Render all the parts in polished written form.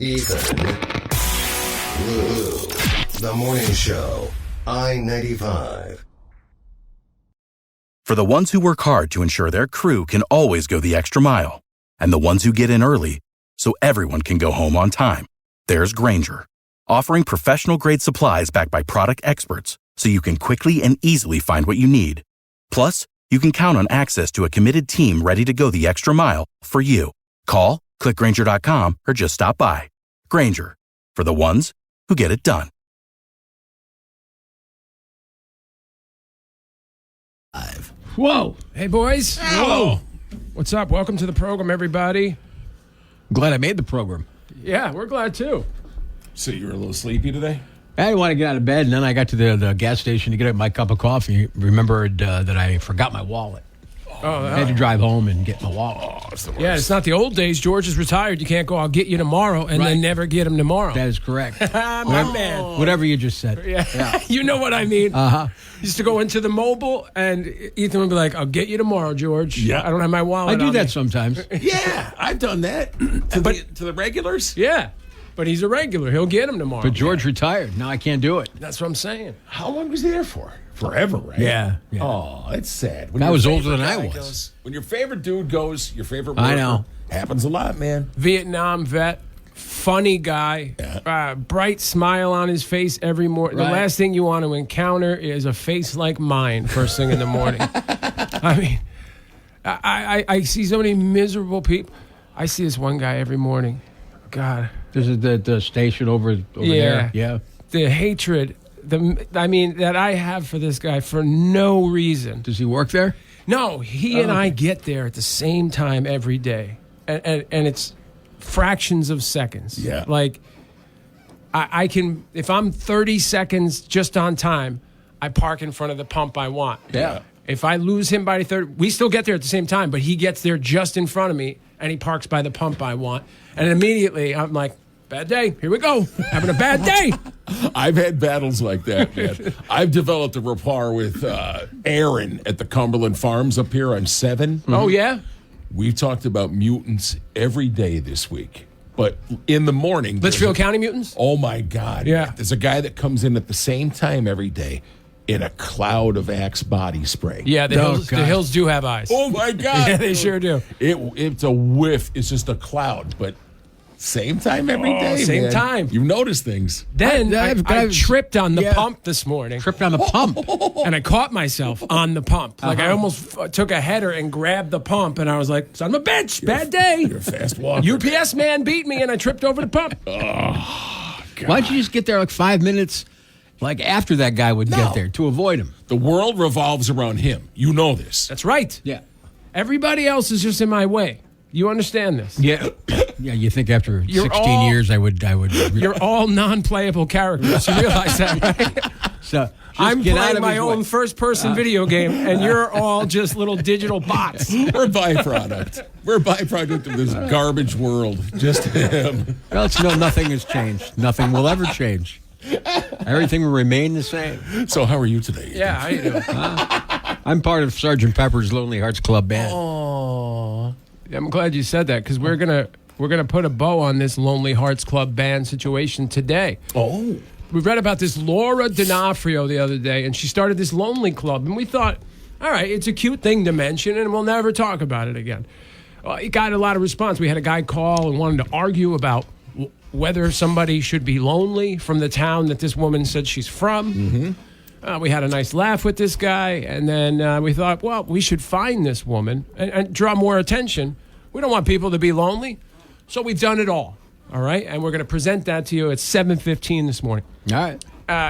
Ethan, Lou, The Morning Show, I-95. For the ones who work hard to ensure their crew can always go the extra mile, and the ones who get in early so everyone can go home on time, there's Grainger, offering professional-grade supplies backed by product experts so you can quickly and easily find what you need. Plus, you can count on access to a committed team ready to go the extra mile for you. Call, click Grainger.com, or just stop by. Grainger, for the ones who get it done. Whoa. Hey, boys. Hello. What's up? Welcome to the program, everybody. Glad I made the program. Yeah, we're glad, too. So you were a little sleepy today? I didn't want to get out of bed, and then I got to the gas station to get my cup of coffee. Remembered that I forgot my wallet. I had to drive home and get my wallet. Yeah, it's not the old days. George is retired. You can't go, I'll get you tomorrow, and then never get him tomorrow. That is correct. My man. Whatever you just said. Yeah. You know what I mean. Uh-huh. Used to go into the mobile, and Ethan would be like, I'll get you tomorrow, George. Yeah. I don't have my wallet I do on that me. sometimes. Yeah, I've done that. To the regulars? Yeah, but he's a regular. He'll get him tomorrow. But George retired. Now I can't do it. That's what I'm saying. How long was he there for? Forever, right? Yeah. Oh, it's sad. When I your was favorite older than I guy was. goes- when your favorite dude goes, your favorite I worker, know. happens a lot, man. Vietnam vet, funny guy, bright smile on his face every morning. Right. The last thing you want to encounter is a face like mine first thing in the morning. I mean, I see so many miserable people. I see this one guy every morning. God. This is the station over there. Yeah. The hatred, that I have for this guy for no reason. Does he work there? No, he and I get there at the same time every day. And it's fractions of seconds. Yeah. Like, I can, if I'm 30 seconds just on time, I park in front of the pump I want. Yeah. If I lose him by 30, we still get there at the same time, but he gets there just in front of me, and he parks by the pump I want. And immediately, I'm like, bad day. Here we go. Having a bad day. I've had battles like that, man. I've developed a rapport with Aaron at the Cumberland Farms up here on 7. Oh, yeah? We've talked about mutants every day this week. But in the morning... Litchfield County mutants? Oh, my God. Yeah. There's a guy that comes in at the same time every day in a cloud of Axe body spray. Yeah, the God. hills do have eyes. Oh, my God. Yeah, they sure do. It's a whiff. It's just a cloud, but same time every day, same man. time. You notice things. Then I tripped on the Yeah. pump this morning. Tripped on the pump. And I caught myself on the pump. Like, I almost took a header and grabbed the pump, and I was like, son of a bitch, bad day. You're a fast walker. UPS man beat me, and I tripped over the pump. Why don't you just get there like 5 minutes after that guy would get there to avoid him? The world revolves around him. You know this. That's right. Yeah. Everybody else is just in my way. You understand this? Yeah. Yeah, you think after You're 16 all- years I would You're all non-playable characters. You realize that, right? so I'm get out playing of my his own way. first-person video game, and you're all just little digital bots. We're a byproduct. We're a byproduct of this garbage world. Just him. Well, nothing has changed. Nothing will ever change. Everything will remain the same. So how are you today? Yeah, how you doing? I'm part of Sgt. Pepper's Lonely Hearts Club Band. Oh. I'm glad you said that, because we're gonna put a bow on this Lonely Hearts Club Band situation today. Oh. We read about this Laura D'Onofrio the other day, and she started this Lonely Club, and we thought, all right, it's a cute thing to mention, and we'll never talk about it again. It got a lot of response. We had a guy call and wanted to argue about whether somebody should be lonely from the town that this woman said she's from. Mm-hmm. We had a nice laugh with this guy, and then we thought, well, we should find this woman and draw more attention. We don't want people to be lonely, so we've done it all right? And we're going to present that to you at 7:15 this morning. All right.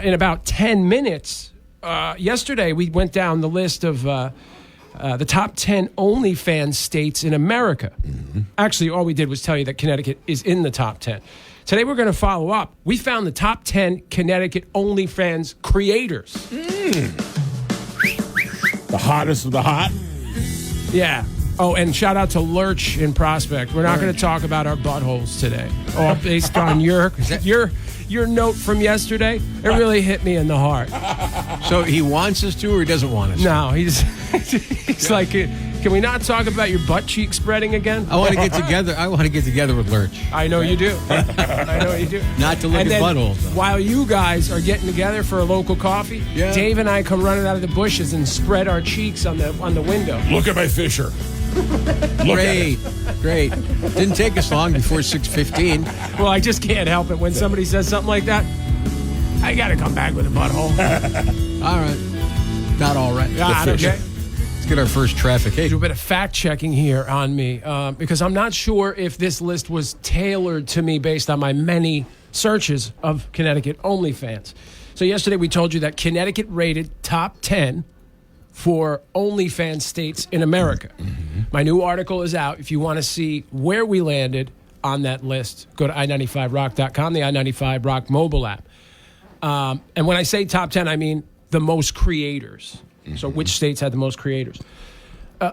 In about 10 minutes, yesterday we went down the list of the top 10 Only Fans states in America. Mm-hmm. Actually, all we did was tell you that Connecticut is in the top 10. Today we're going to follow up. We found the top 10 Connecticut Only Fans creators. The hottest of the hot. Yeah. Oh, and shout out to Lurch in Prospect. We're not going to talk about our buttholes today. Oh, based on your note from yesterday, it really hit me in the heart. So he wants us to, or he doesn't want us to? No, he's like, Can we not talk about your butt cheek spreading again? I want to get together. I want to get together with Lurch. I know you do. I know you do. Not to look And at then, buttholes, though. while you guys are getting together for a local coffee, Dave and I come running out of the bushes and spread our cheeks on the window. Look at my Fisher. Great. Didn't take us long before 6:15. Well, I just can't help it when somebody says something like that. I got to come back with a butthole. All right. Not all right. Okay. Let's get our first traffic. Hey, Do a bit of fact checking here on me because I'm not sure if this list was tailored to me based on my many searches of Connecticut Only Fans. So yesterday we told you that Connecticut rated top 10 for OnlyFans states in America. Mm-hmm. My new article is out. If you want to see where we landed on that list, go to i95rock.com, the i95 Rock mobile app. And when I say top 10, I mean the most creators. Mm-hmm. So which states had the most creators?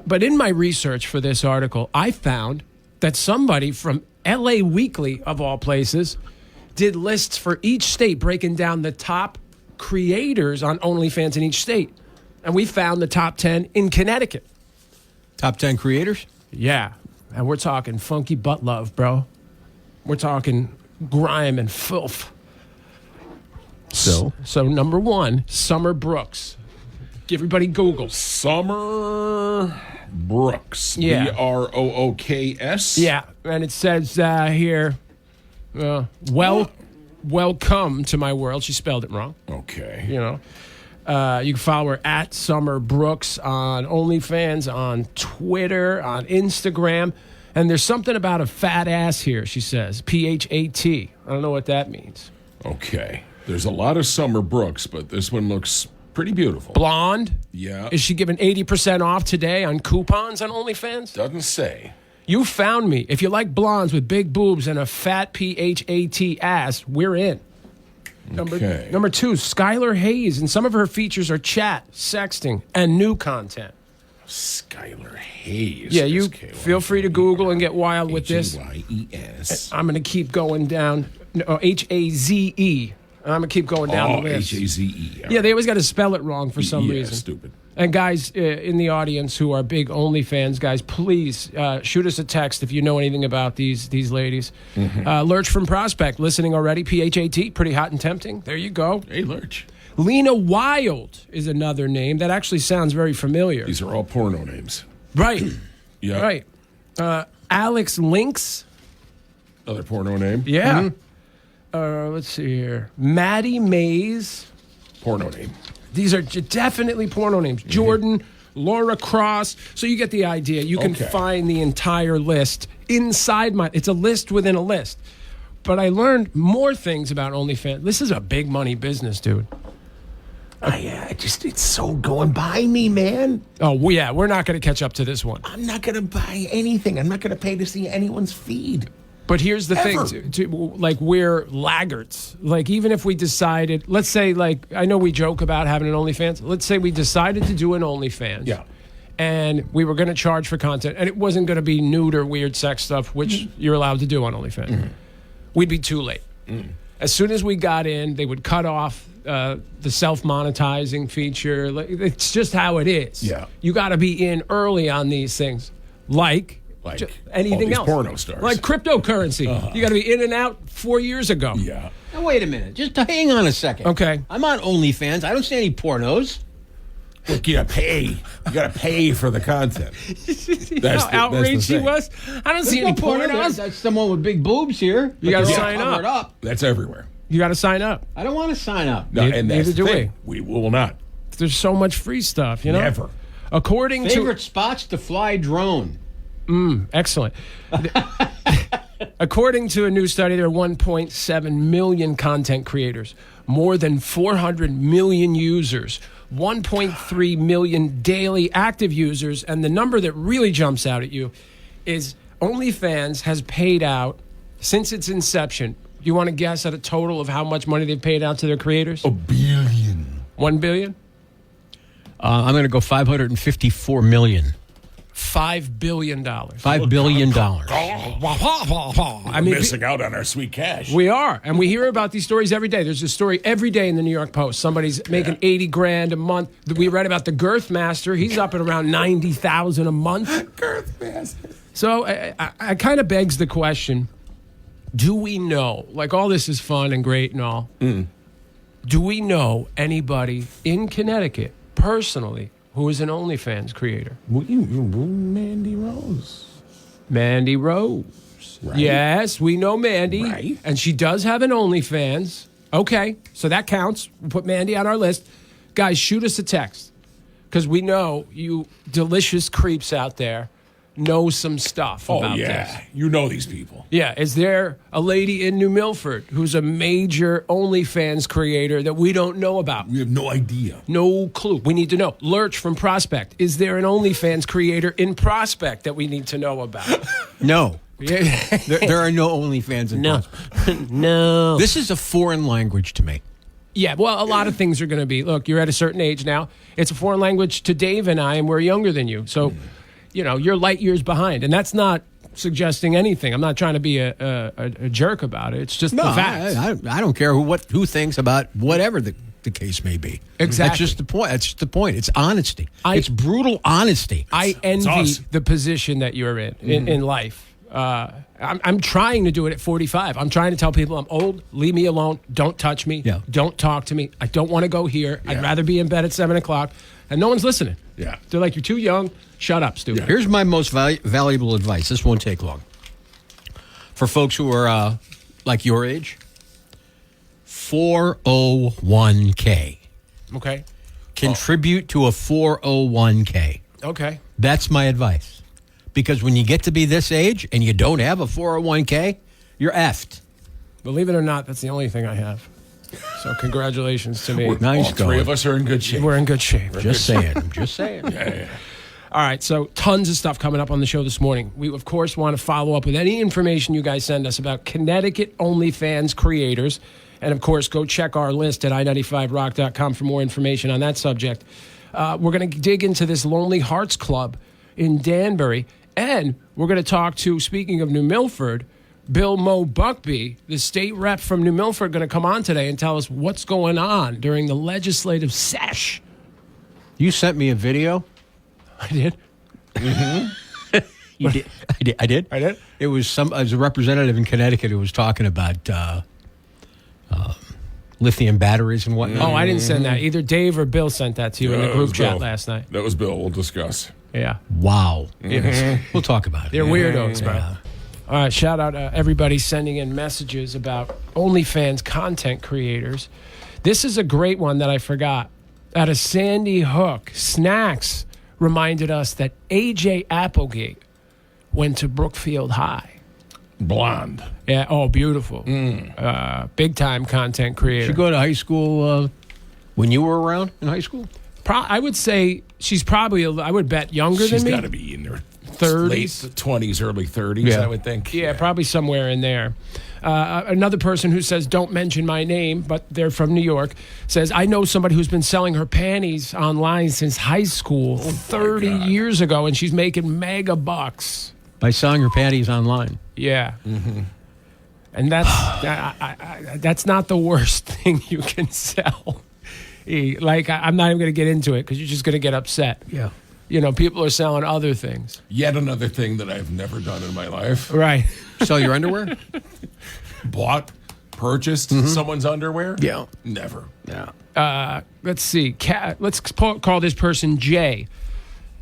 But in my research for this article, I found that somebody from LA Weekly, of all places, did lists for each state breaking down the top creators on OnlyFans in each state. And we found the top 10 in Connecticut. top 10 creators? Yeah. And we're talking funky butt love, bro. We're talking grime and filth. So number 1, Summer Brooks. Everybody Google. Summer Brooks. Yeah. Brooks. Yeah. And it says here, welcome to my world. She spelled it wrong. Okay. You know. You can follow her at Summer Brooks on OnlyFans, on Twitter, on Instagram. And there's something about a fat ass here, she says. P-H-A-T. I don't know what that means. Okay. There's a lot of Summer Brooks, but this one looks pretty beautiful. Blonde? Yeah. Is she giving 80% off today on coupons on OnlyFans? Doesn't say. You found me. If you like blondes with big boobs and a fat P-H-A-T ass, we're in. Number 2, Skylar Hayes, and some of her features are chat, sexting, and new content. Skylar Hayes. Yeah, you feel free to Google and get wild with this. Hayes. I'm going to keep going down. H-A-Z-E. I'm going to keep going down the list. H-A-Z-E. Yeah, they always got to spell it wrong for some reason. Stupid. And guys in the audience who are big OnlyFans guys, please shoot us a text if you know anything about these ladies. Mm-hmm. Lurch from Prospect, listening already. P-H-A-T, pretty hot and tempting. There you go. Hey, Lurch. Lena Wild is another name. That actually sounds very familiar. These are all porno names. Right. Yeah. Right. Alex Lynx. Another porno name. Yeah. Mm-hmm. Let's see here. Maddie Mays. Porno name. These are definitely porno names. Mm-hmm. Jordan, Laura Cross. So you get the idea. You can find the entire list inside it's a list within a list. But I learned more things about OnlyFans. This is a big money business, dude. It's so going by me, man. Oh, yeah, we're not going to catch up to this one. I'm not going to buy anything. I'm not going to pay to see anyone's feed. But here's the Ever. thing, we're laggards. Like, even if we decided, let's say, I know we joke about having an OnlyFans. Let's say we decided to do an OnlyFans. Yeah. And we were going to charge for content, and it wasn't going to be nude or weird sex stuff, which you're allowed to do on OnlyFans. Mm-hmm. We'd be too late. Mm. As soon as we got in, they would cut off the self-monetizing feature. It's just how it is. Yeah. You got to be in early on these things, like anything else. Porno stars. Like cryptocurrency. You got to be in and out 4 years ago. Yeah. Now, wait a minute. Just hang on a second. Okay. I'm on OnlyFans. I don't see any pornos. Look, you gotta pay. You gotta pay for the content. How outraged he was. I don't see any pornos. That's someone with big boobs here. You got to sign up. That's everywhere. You got to sign up. I don't want to sign up. No, and that's neither the do thing. We will not. There's so much free stuff, you know? Never. According Favorite spots to fly drone. Excellent. According to a new study, there are 1.7 million content creators, more than 400 million users, 1.3 million daily active users, and the number that really jumps out at you is OnlyFans has paid out, since its inception, you want to guess at a total of how much money they've paid out to their creators? $1 billion. $1 billion? I'm going to go 554 million. $5 billion. $5 billion. I mean, Missing out on our sweet cash. we are, and we hear about these stories every day. There's a story every day in the New York Post. Somebody's making $80,000 a month. We read about the Girth Master. He's up at around $90,000 a month. Girth Master. So I kind of begs the question: do we know? Like, all this is fun and great and all. Do we know anybody in Connecticut personally who is an OnlyFans creator? Mandy Rose. Mandy Rose. Right. Yes, we know Mandy. Right. And she does have an OnlyFans. Okay, so that counts. We'll put Mandy on our list. Guys, shoot us a text, because we know you delicious creeps out there know some stuff about this. You know these people. Yeah, is there a lady in New Milford who's a major OnlyFans creator that we don't know about? We have no idea. No clue. We need to know. Lurch from Prospect. Is there an OnlyFans creator in Prospect that we need to know about? No. Yeah. There are no OnlyFans in Prospect. No. This is a foreign language to me. Yeah, well, a lot of things are going to be. Look, you're at a certain age now. It's a foreign language to Dave and I, and we're younger than you. So, you know, you're light years behind. And that's not suggesting anything. I'm not trying to be a jerk about it. It's just the facts. I don't care who thinks about whatever the case may be. Exactly. That's just the point. That's just the point. It's honesty. It's brutal honesty. I envy awesome. the position that you're in life. I'm trying to do it at 45. I'm trying to tell people I'm old. Leave me alone. Don't touch me. Yeah. Don't talk to me. I don't want to go here. I'd rather be in bed at 7 o'clock. And no one's listening. Yeah. They're like, you're too young. Shut up, stupid. Here's my most valuable advice. This won't take long. For folks who are like your age, 401k. Okay. Contribute to a 401k. Okay. That's my advice. Because when you get to be this age and you don't have a 401k, you're effed. Believe it or not, that's the only thing I have. So congratulations to me. Nice All three going. of us are in good shape. We're in good shape. Just saying. Just saying. All right, so tons of stuff coming up on the show this morning. We, of course, want to follow up with any information you guys send us about Connecticut Only Fans creators. And, of course, go check our list at i95rock.com for more information on that subject. We're going to dig into this Lonely Hearts Club in Danbury. And we're going to talk to, speaking of New Milford, Bill Mo Buckbee, the state rep from New Milford, going to come on today and tell us what's going on during the legislative sesh. You sent me a video. I did. You did. I did. I did? It was as a representative in Connecticut who was talking about lithium batteries and whatnot. Oh, I didn't send that. Either Dave or Bill sent that to you in the It group was chat Bill. last night. That was Bill. We'll discuss. Yeah. Wow. We'll talk about it. They're weirdos, bro. All right, shout out everybody sending in messages about OnlyFans content creators. This is a great one that I forgot. Out of Sandy Hook, Snacks reminded us that A.J. Applegate went to Brookfield High. Blonde. Yeah, oh, beautiful. Big-time content creator. Did you go to high school when you were around in high school? I would say she's probably, I would bet, younger She's than me. got to be in her 30s. late 20s, early 30s, I would think. Yeah, probably somewhere in there. Another person who says, don't mention my name, but they're from New York, says, I know somebody who's been selling her panties online since high school 30 years ago, and she's making mega bucks. By selling your panties online. Yeah. And that's not the worst thing you can sell. Like, I'm not even going to get into it because you're just going to get upset. Yeah. You know, people are selling other things. Yet another thing that I've never done in my life. Right. Sell your underwear? Bought, purchased someone's underwear? Yeah. Never. Yeah. Let's see. Let's call this person Jay.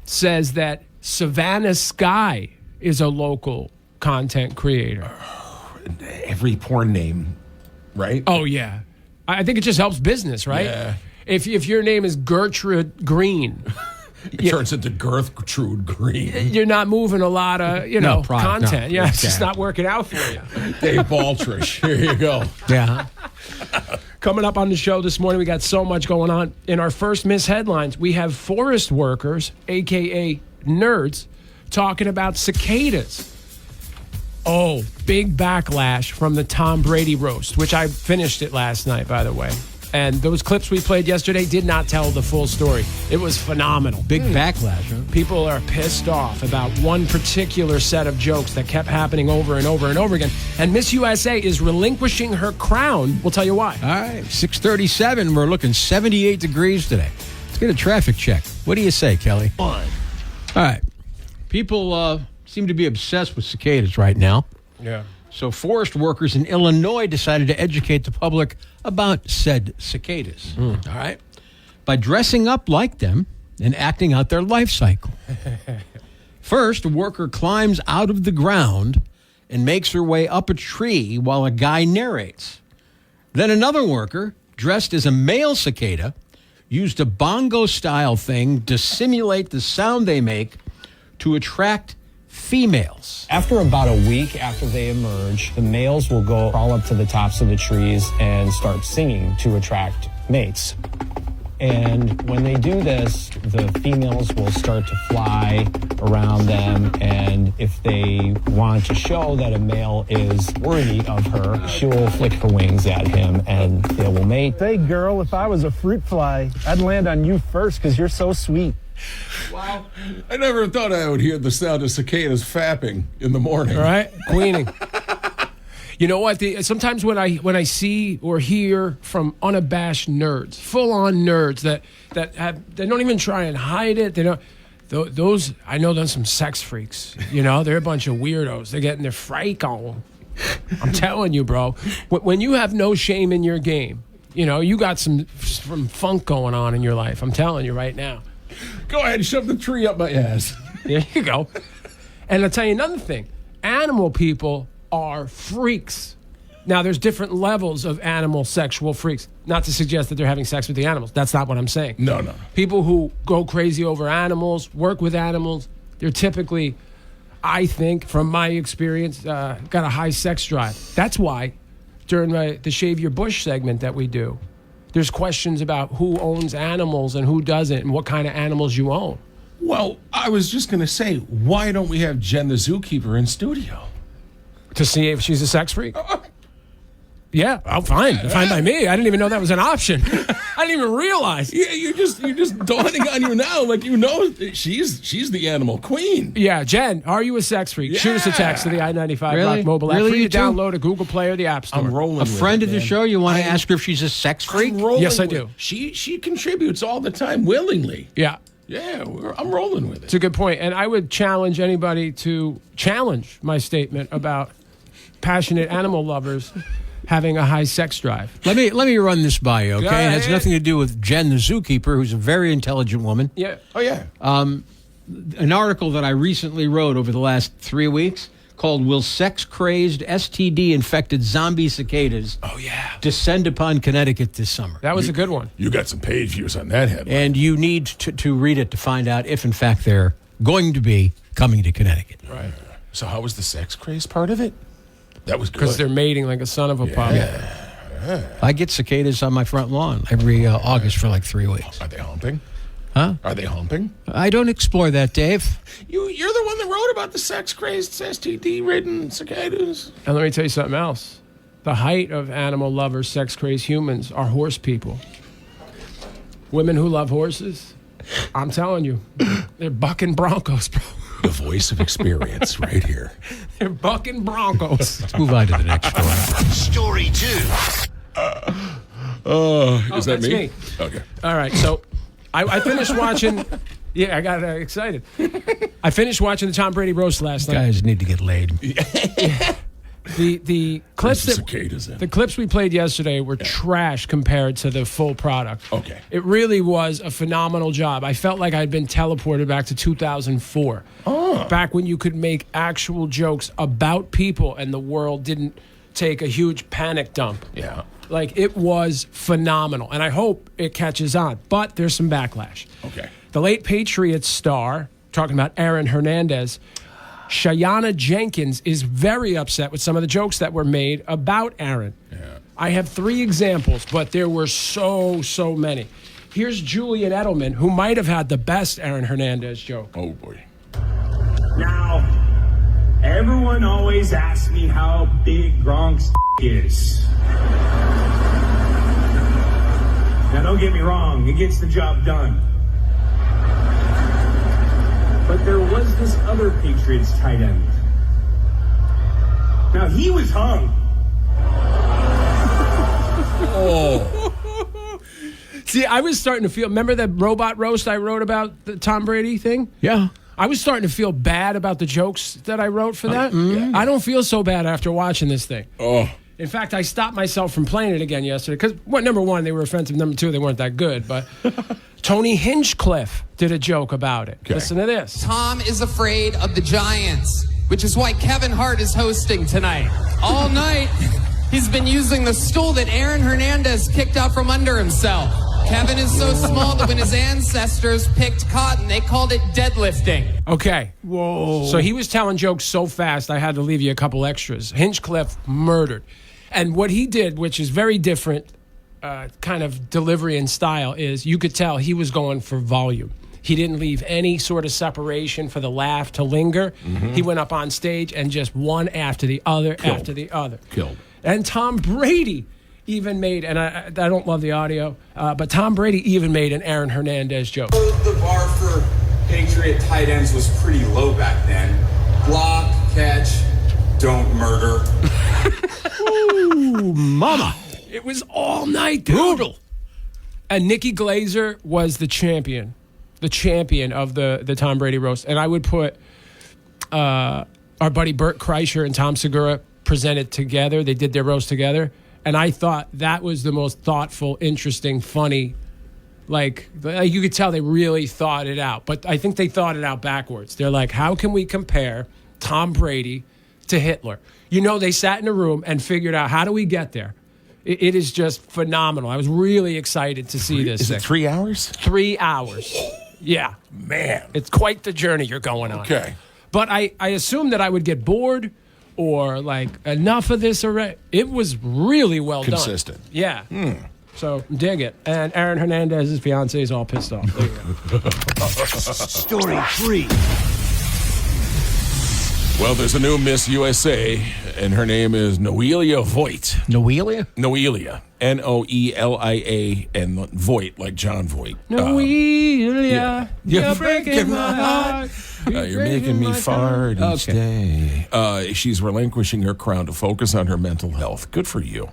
Says that Savannah Sky is a local content creator. Every porn name, right? Oh, yeah. I think it just helps business, right? Yeah. If your name is Gertrude Green, It turns into Gertrude Green. you're not moving a lot of, product, content. no. Yeah, it's just Yeah. not working out for you. Dave Baldrige. Here you go. Yeah. Coming up on the show this morning, we got so much going on. In our first Miss Headlines, we have forest workers, a.k.a. nerds, talking about cicadas. Oh, big backlash from the Tom Brady roast, which I finished it last night, by the way. And those clips we played yesterday did not tell the full story. It was phenomenal. Big backlash, huh? People are pissed off about one particular set of jokes that kept happening over and over and over again. And Miss USA is relinquishing her crown. We'll tell you why. All right, 6:37. We're looking 78 degrees today. Let's get a traffic check. What do you say, Kelly? All right. People seem to be obsessed with cicadas right now. Yeah. So forest workers in Illinois decided to educate the public about said cicadas. All right. By dressing up like them and acting out their life cycle. First, a worker climbs out of the ground and makes her way up a tree while a guy narrates. Then another worker, dressed as a male cicada, used a bongo-style thing to simulate the sound they make to attract females. After about a week after they emerge, the males will go crawl up to the tops of the trees and start singing to attract mates. And when they do this, the females will start to fly around them, and if they want to show that a male is worthy of her, she will flick her wings at him and they will mate. Hey girl, if I was a fruit fly, I'd land on you first because you're so sweet. Wow. I never thought I would hear the sound of cicadas fapping in the morning. All right? Queening. You know what? Sometimes when I see or hear from unabashed nerds, full-on nerds they don't even try and hide it. They don't. Those I know there's some sex freaks. You know, they're a bunch of weirdos. They're getting their freak on. I'm telling you, bro. When you have no shame in your game, you know you got some funk going on in your life. I'm telling you right now. Go ahead and shove the tree up my ass. There you go. And I'll tell you another thing. Animal people are freaks. Now, there's different levels of animal sexual freaks. Not to suggest that they're having sex with the animals. That's not what I'm saying. No. People who go crazy over animals, work with animals, they're typically, I think, from my experience, got a high sex drive. That's why during the Shave Your Bush segment that we do, there's questions about who owns animals and who doesn't and what kind of animals you own. Well, I was just going to say, why don't we have Jen the zookeeper in studio? To see if she's a sex freak? Yeah, I'm fine. Fine by me. I didn't even know that was an option. I didn't even realize. Yeah, you're just dawning on you now, like you know she's the animal queen. Yeah, Jen, are you a sex freak? Yeah. Shoot us a text to the I-95 Really? Rock mobile app. Really, Free you to too? download a Google Play or the App Store. I'm rolling. A friend of the show, you want to ask her if she's a sex freak? I'm rolling Yes, I with- do. She contributes all the time willingly. Yeah. Yeah, I'm rolling with it. It's a good point. And I would challenge anybody to challenge my statement about passionate animal lovers having a high sex drive. Let me run this by you, okay? Go It has ahead. nothing to do with Jen the zookeeper, who's a very intelligent woman. Yeah. Oh yeah. An article that I recently wrote over the last 3 weeks called "Will Sex-Crazed, STD-Infected Zombie Cicadas Descend Upon Connecticut This Summer?" That was a good one. You got some page views on that headline. And you need to read it to find out if, in fact, they're going to be coming to Connecticut. Right. So how was the sex craze part of it? That was good. Because they're mating like a son of a pup. I get cicadas on my front lawn every August for like 3 weeks. Are they humping? Huh? Are they humping? I don't explore that, Dave. You're the one that wrote about the sex crazed, STD-ridden cicadas. And let me tell you something else. The height of animal lovers, sex crazed humans are horse people. Women who love horses, I'm telling you, they're bucking broncos, bro. The voice of experience right here. They're bucking broncos. Let's move on to the next story. Story 2. Is that that's me? me. Okay. All right, so I finished watching. Yeah, I got excited. I finished watching the Tom Brady roast last night. Guys need to get laid. The clips There's that the cicadas in. the clips we played yesterday were trash compared to the full product. Okay. It really was a phenomenal job. I felt like I'd been teleported back to 2004. Back when you could make actual jokes about people and the world didn't take a huge panic dump. Yeah. Like, it was phenomenal, and I hope it catches on. But there's some backlash. Okay. The late Patriots star, talking about Aaron Hernandez, Shayana Jenkins is very upset with some of the jokes that were made about Aaron. Yeah. I have 3 examples, but there were so many. Here's Julian Edelman, who might have had the best Aaron Hernandez joke. Oh boy. Now, everyone always asks me how big Gronk's is. don't get me wrong, it gets the job done. But there was this other Patriots tight end. Now, he was hung. See, I was starting to feel, remember that robot roast I wrote about the Tom Brady thing? Yeah. I was starting to feel bad about the jokes that I wrote for that. I don't feel so bad after watching this thing. Oh. In fact, I stopped myself from playing it again yesterday because, number one, they were offensive. Number two, they weren't that good. But Tony Hinchcliffe did a joke about it. Okay. Listen to this. Tom is afraid of the Giants, which is why Kevin Hart is hosting tonight. All night, he's been using the stool that Aaron Hernandez kicked out from under himself. Kevin is so small that when his ancestors picked cotton, they called it deadlifting. Okay. Whoa. So he was telling jokes so fast, I had to leave you a couple extras. Hinchcliffe murdered. And what he did, which is very different kind of delivery and style, is you could tell he was going for volume. He didn't leave any sort of separation for the laugh to linger. Mm-hmm. He went up on stage and just one after the other after the other. Killed. And Tom Brady even made, and I don't love the audio, but Tom Brady even made an Aaron Hernandez joke. The bar for Patriot tight ends was pretty low back then. Block, catch, don't murder. Ooh, mama. It was all night, dude. Brutal. And Nikki Glazer was the champion of the Tom Brady roast. And I would put our buddy Bert Kreischer and Tom Segura presented together. They did their roast together. And I thought that was the most thoughtful, interesting, funny. Like you could tell they really thought it out. But I think they thought it out backwards. They're like, how can we compare Tom Brady to Hitler? You know, they sat in a room and figured out, how do we get there? It is just phenomenal. I was really excited to see this. Is it 3 hours? 3 hours. Yeah. Man. It's quite the journey you're going on. Okay. But I assumed that I would get bored or like enough of this already. It was really well Consistent. done. Yeah. So dig it. And Aaron Hernandez's fiance is all pissed off. There you go. Story 3. Well, there's a new Miss USA, and her name is Noelia Voigt. Noelia? Noelia. Noelia, and Voigt, like John Voigt. Noelia, you're breaking my heart. You're making me fart each day. She's relinquishing her crown to focus on her mental health. Good for you.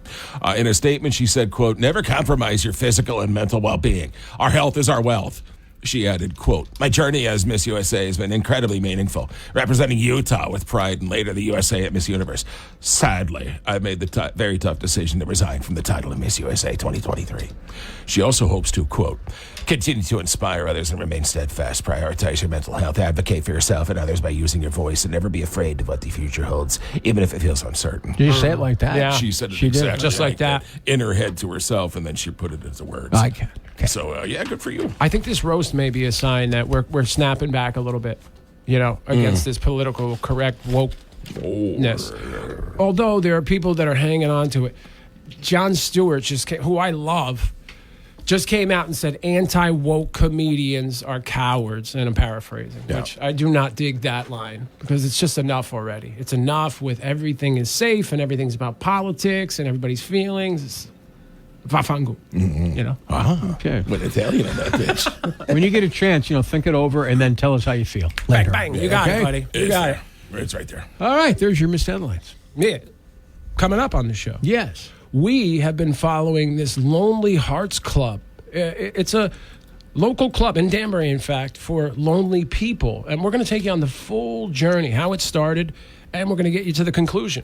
In a statement, she said, quote, "Never compromise your physical and mental well-being. Our health is our wealth." She added, quote, "My journey as Miss USA has been incredibly meaningful, representing Utah with pride and later the USA at Miss Universe. Sadly, I made the very tough decision to resign from the title of Miss USA 2023. She also hopes to, quote, "Continue to inspire others and remain steadfast. Prioritize your mental health. Advocate for yourself and others by using your voice and never be afraid of what the future holds, even if it feels uncertain." Did you say it like that? Yeah. She said it She did. exactly Just like that. in her head to herself, and then she put it into words. I can. Okay. So, yeah, good for you. I think this roast may be a sign that we're snapping back a little bit, against this political correct wokeness. Although there are people that are hanging on to it. Jon Stewart, who I love, just came out and said anti-woke comedians are cowards, and I'm paraphrasing, which I do not dig that line because it's just enough already. It's enough with everything is safe and everything's about politics and everybody's feelings. It's vafangu, Okay. Went Italian on that bitch. When you get a chance, think it over and then tell us how you feel later. Bang, bang. You got it, buddy. You got it. It's right there. All right, there's your missed headlines. Yeah. Coming up on the show. Yes. We have been following this Lonely Hearts Club. It's a local club in Danbury, in fact, for lonely people. And we're going to take you on the full journey, how it started, and we're going to get you to the conclusion.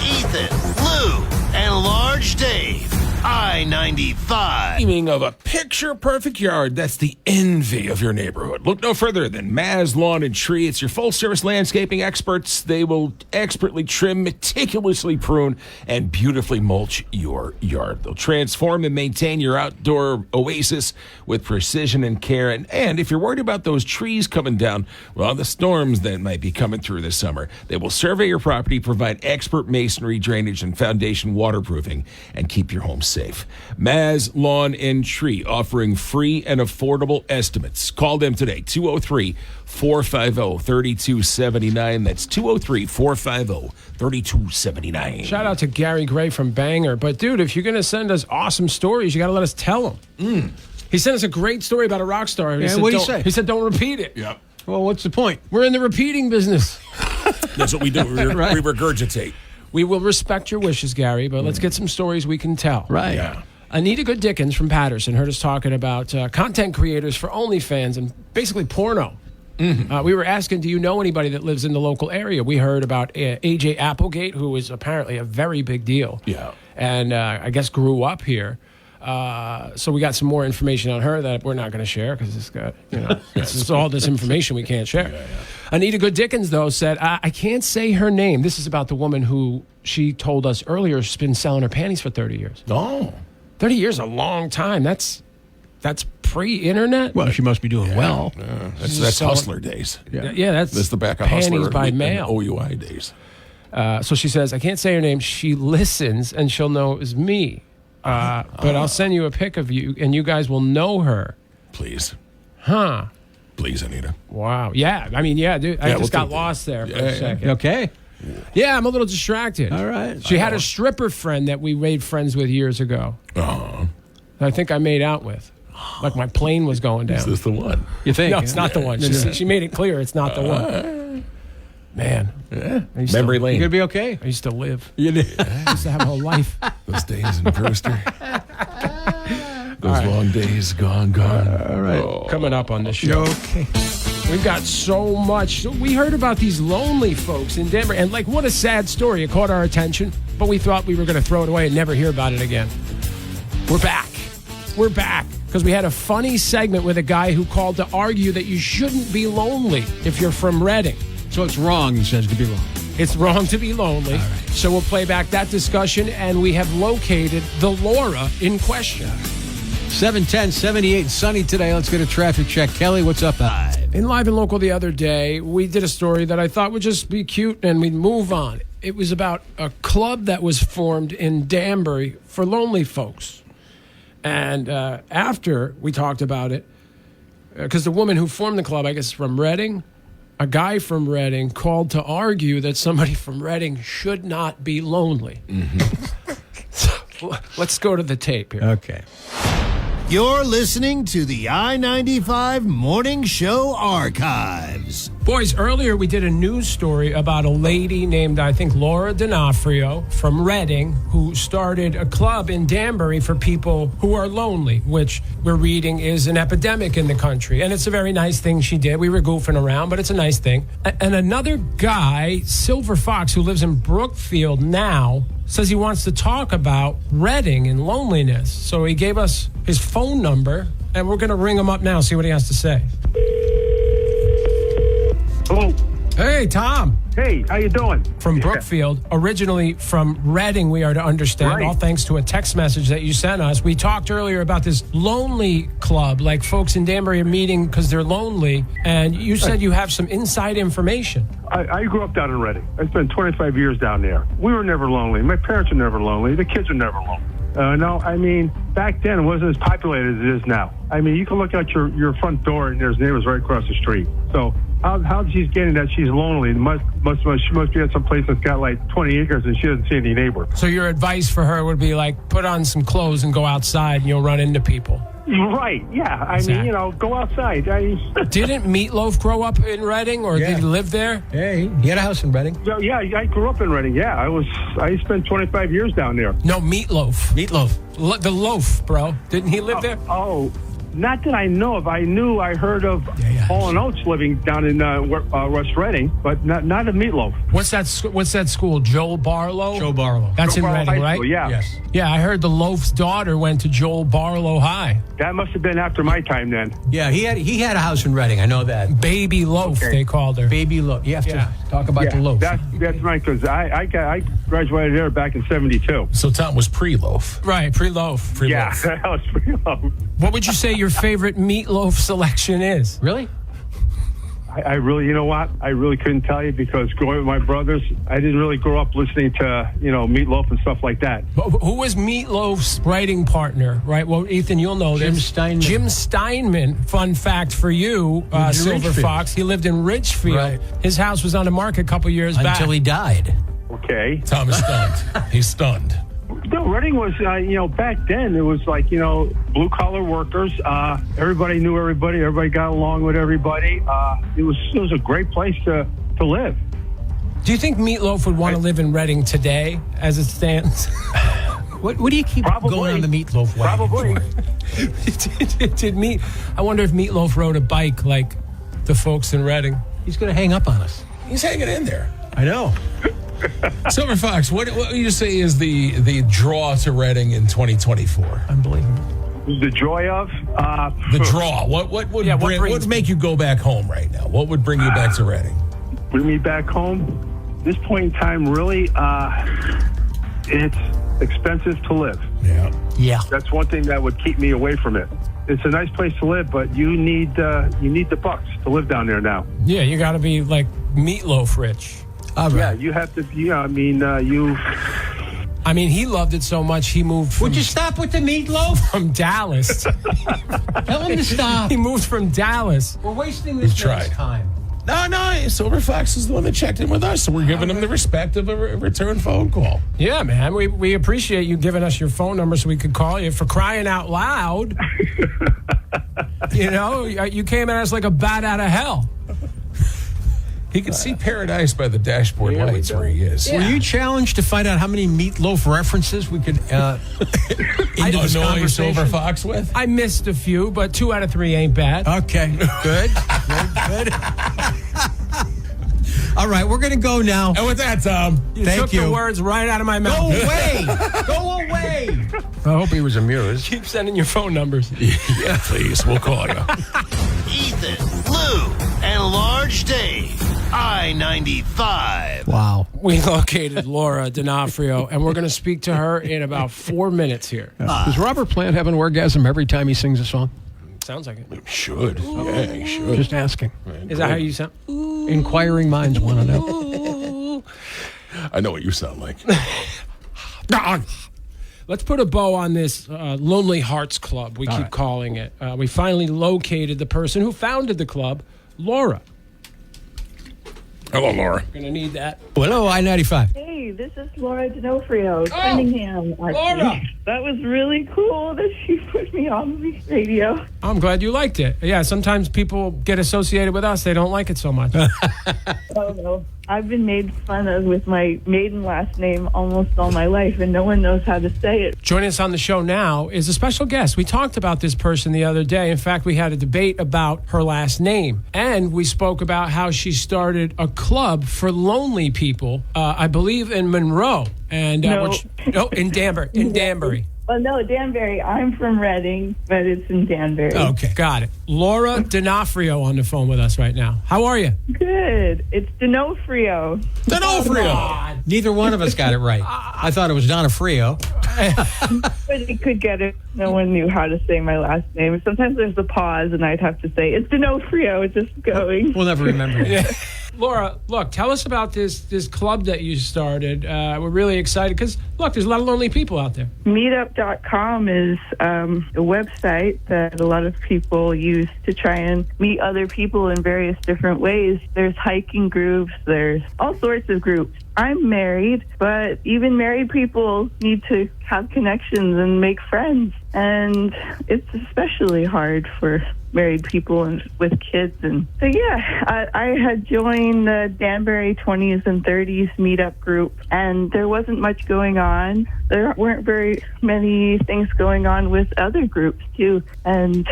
Ethan, Lou, and Large Dave. I-95. Dreaming of a picture-perfect yard that's the envy of your neighborhood. Look no further than Maz Lawn and Tree. It's your full-service landscaping experts. They will expertly trim, meticulously prune, and beautifully mulch your yard. They'll transform and maintain your outdoor oasis with precision and care. And if you're worried about those trees coming down, well, the storms that might be coming through this summer, they will survey your property, provide expert masonry, drainage, and foundation waterproofing, and keep your home safe. Maz Lawn and Tree, offering free and affordable estimates. Call them today, 203-450-3279. That's 203-450-3279. Shout out to Gary Gray from Bangor. But, dude, if you're going to send us awesome stories, you got to let us tell them. He sent us a great story about a rock star. Yeah, what did he say? He said, don't repeat it. Yep. Well, what's the point? We're in the repeating business. That's what we do. We regurgitate. We will respect your wishes, Gary, but let's get some stories we can tell. Right. Yeah. Anita Good Dickens from Patterson heard us talking about content creators for OnlyFans and basically porno. We were asking, do you know anybody that lives in the local area? We heard about AJ Applegate, who is apparently a very big deal. Yeah. And I guess grew up here. So we got some more information on her that we're not going to share because it's got, it's all this information we can't share. Yeah. Anita Good Dickens, though, said, I can't say her name. This is about the woman who she told us earlier has been selling her panties for 30 years. Oh. 30 years is a long time. That's pre-internet. Well, she must be doing well. That's hustler days. Yeah, that's the back of panties hustler by and mail. OUI days. So she says, I can't say her name. She listens, and she'll know it was me. But I'll send you a pic of you, and you guys will know her. Please. Huh. Please, Anita. Wow. Yeah. I mean, yeah, dude. I just got lost there for a second. Okay. Yeah, I'm a little distracted. All right. She had a stripper friend that we made friends with years ago. I think I made out with. Like my plane was going down. Is this the one? You think? No, it's not the one. She made it clear it's not the one. Man. Yeah. Memory lane. You gonna be okay? I used to live. You did. I used to have a whole life. Those days in Brewster. Those long days gone. All right. Coming up on the show. Okay. We've got so much. We heard about these lonely folks in Denver, and like, what a sad story. It caught our attention, but we thought we were going to throw it away and never hear about it again. We're back. We're back because we had a funny segment with a guy who called to argue that you shouldn't be lonely if you're from Reading. So it's wrong, he says, to be wrong. It's wrong to be lonely. All right. So we'll play back that discussion, and we have located the Laura in question. 7:10, 78, sunny today. Let's get a traffic check. Kelly, what's up? In Live and Local the other day, we did a story that I thought would just be cute and we'd move on. It was about a club that was formed in Danbury for lonely folks. And after we talked about it, because the woman who formed the club, I guess, is from Reading, a guy from Reading called to argue that somebody from Reading should not be lonely. So let's go to the tape here. Okay. You're listening to the I-95 Morning Show Archives. Boys, earlier we did a news story about a lady named, I think, Laura D'Onofrio from Reading, who started a club in Danbury for people who are lonely, which we're reading is an epidemic in the country. And it's a very nice thing she did. We were goofing around, but it's a nice thing. And another guy, Silver Fox, who lives in Brookfield now, says he wants to talk about Reading and loneliness. So he gave us his phone number, and we're going to ring him up now, see what he has to say. Hello. Hey, Tom. Hey, how you doing? From Brookfield, originally from Reading, we are to understand, Right. all thanks to a text message that you sent us. We talked earlier about this lonely club, like folks in Danbury are meeting because they're lonely, and you said you have some inside information. I grew up down in Reading. I spent 25 years down there. We were never lonely. My parents were never lonely. The kids were never lonely. No, I mean, back then it wasn't as populated as it is now. I mean, you can look out your front door and there's neighbors right across the street. So how she's getting that she's lonely? She must be at some place that's got like 20 acres and she doesn't see any neighbors. So your advice for her would be like, put on some clothes and go outside and you'll run into people. Right, yeah. I mean, go outside. Didn't Meatloaf grow up in Reading, or did he live there? Hey, he had a house in Reading. Yeah, I grew up in Reading. Yeah, I spent 25 years down there. No, Meatloaf. The loaf, bro. Didn't he live there? Oh, not that I know of. I heard of Hall & Oates living down in West Reading, but not a Meatloaf. What's that school? Joel Barlow? Joe Barlow. That's Joe in Barlow Reading, High right? School, yeah. Yes. Yeah, I heard the Loaf's daughter went to Joel Barlow High. That must have been after my time then. Yeah, he had a house in Reading. I know that. Baby Loaf, they called her. Baby Loaf. You have to talk about the loaf. That's right, because I graduated there back in 72. So Tom was pre-loaf. Right, pre-loaf. Yeah, that was pre-loaf. What would you say your favorite Meatloaf selection is? Really? I really, you know what? I really couldn't tell you because growing with my brothers, I didn't really grow up listening to, Meatloaf and stuff like that. Who was Meatloaf's writing partner, right? Well, Ethan, you'll know Jim this. Steinman. Jim Steinman, fun fact for you, Silver Ridgefield. Fox. He lived in Ridgefield. Right. His house was on the market a couple years back. Until he died. Okay. Tom is stunned. He's stunned. No, Reading was, back then it was like, blue collar workers. Everybody knew everybody. Everybody got along with everybody. It was a great place to live. Do you think Meatloaf would want to live in Reading today, as it stands? What do you keep going on the Meatloaf wagon Probably. for? I wonder if Meatloaf rode a bike like the folks in Reading. He's going to hang up on us. He's hanging in there. I know. Silver Fox, what would you say is the draw to Reading in 2024? Unbelievable. The joy of The draw. What would make you go back home right now? What would bring you back to Reading? bring me back home. This point in time, really, it's expensive to live. Yeah. That's one thing that would keep me away from it. It's a nice place to live, but you need the bucks to live down there now. Yeah, you got to be like Meatloaf rich. Yeah, you have to. I mean, he loved it so much he moved from... Would you stop with the meatloaf? From Dallas. Tell him to stop. He moved from Dallas. We're wasting this man's time. No, Silver Fox is the one that checked in with us, so we're giving him the respect of a return phone call. Yeah, man. We appreciate you giving us your phone number so we could call you. For crying out loud. You came at us like a bat out of hell. He can see paradise by the dashboard lights where he is. Yeah. Were you challenged to find out how many meatloaf references we could into this annoy conversation? Silver Fox with? I missed a few, but 2 out of 3 ain't bad. Okay, good. Good. All right, we're going to go now. And with that, Tom, You took the words right out of my mouth. Go away. Go away. I hope he was amused. Keep sending your phone numbers. Yeah, please. We'll call you. Ethan, Lou, and Large Dave. I-95. Wow. We located Laura D'Onofrio, and we're going to speak to her in about 4 minutes here. Does Robert Plant have an orgasm every time he sings a song? Sounds like it. Should. Yeah, he should. Just asking. Is that how you sound? Inquiring minds want to know. I know what you sound like. Let's put a bow on this Lonely Hearts Club, we keep calling it. We finally located the person who founded the club, Laura. Hello, Laura. We're going to need that. Hello, I-95. Hey, this is Laura D'Onofrio, Cunningham. Laura! That was really cool that she put me on the radio. I'm glad you liked it. Yeah, sometimes people get associated with us. They don't like it so much. Oh, no. I've been made fun of with my maiden last name almost all my life, and no one knows how to say it. Joining us on the show now is a special guest. We talked about this person the other day. In fact, we had a debate about her last name. And we spoke about how she started a club for lonely people, I believe in Monroe. And in Danbury. In Danbury. Well, no, Danbury. I'm from Reading, but it's in Danbury. Okay, got it. Laura D'Onofrio on the phone with us right now. How are you? Good. It's D'Onofrio. D'Onofrio. Neither one of us got it right. I thought it was D'Onofrio. But you could get it. No one knew how to say my last name. Sometimes there's a pause, and I'd have to say, it's D'Onofrio. It's just going. We'll never remember it. Laura, look, tell us about this club that you started. We're really excited because, look, there's a lot of lonely people out there. Meetup.com is a website that a lot of people use to try and meet other people in various different ways. There's hiking groups. There's all sorts of groups. I'm married, but even married people need to have connections and make friends. And it's especially hard for married people and with kids. And so, yeah, I had joined the Danbury 20s and 30s meetup group, and there wasn't much going on. There weren't very many things going on with other groups, too. And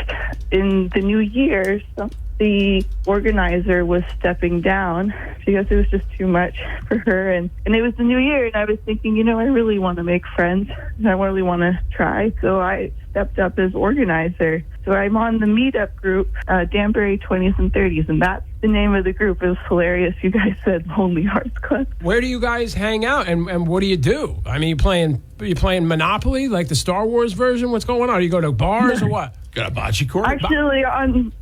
in the new year, the organizer was stepping down because it was just too much for her. And it was the new year, and I was thinking, I really want to make friends, and I really want to try. So I stepped up as organizer. So I'm on the meetup group, Danbury 20s and 30s, and that's the name of the group. It was hilarious. You guys said Lonely Hearts Club. Where do you guys hang out, and what do you do? I mean, you playing Monopoly, like the Star Wars version? What's going on? Do you go to bars or what? Got a bocce court? Actually, on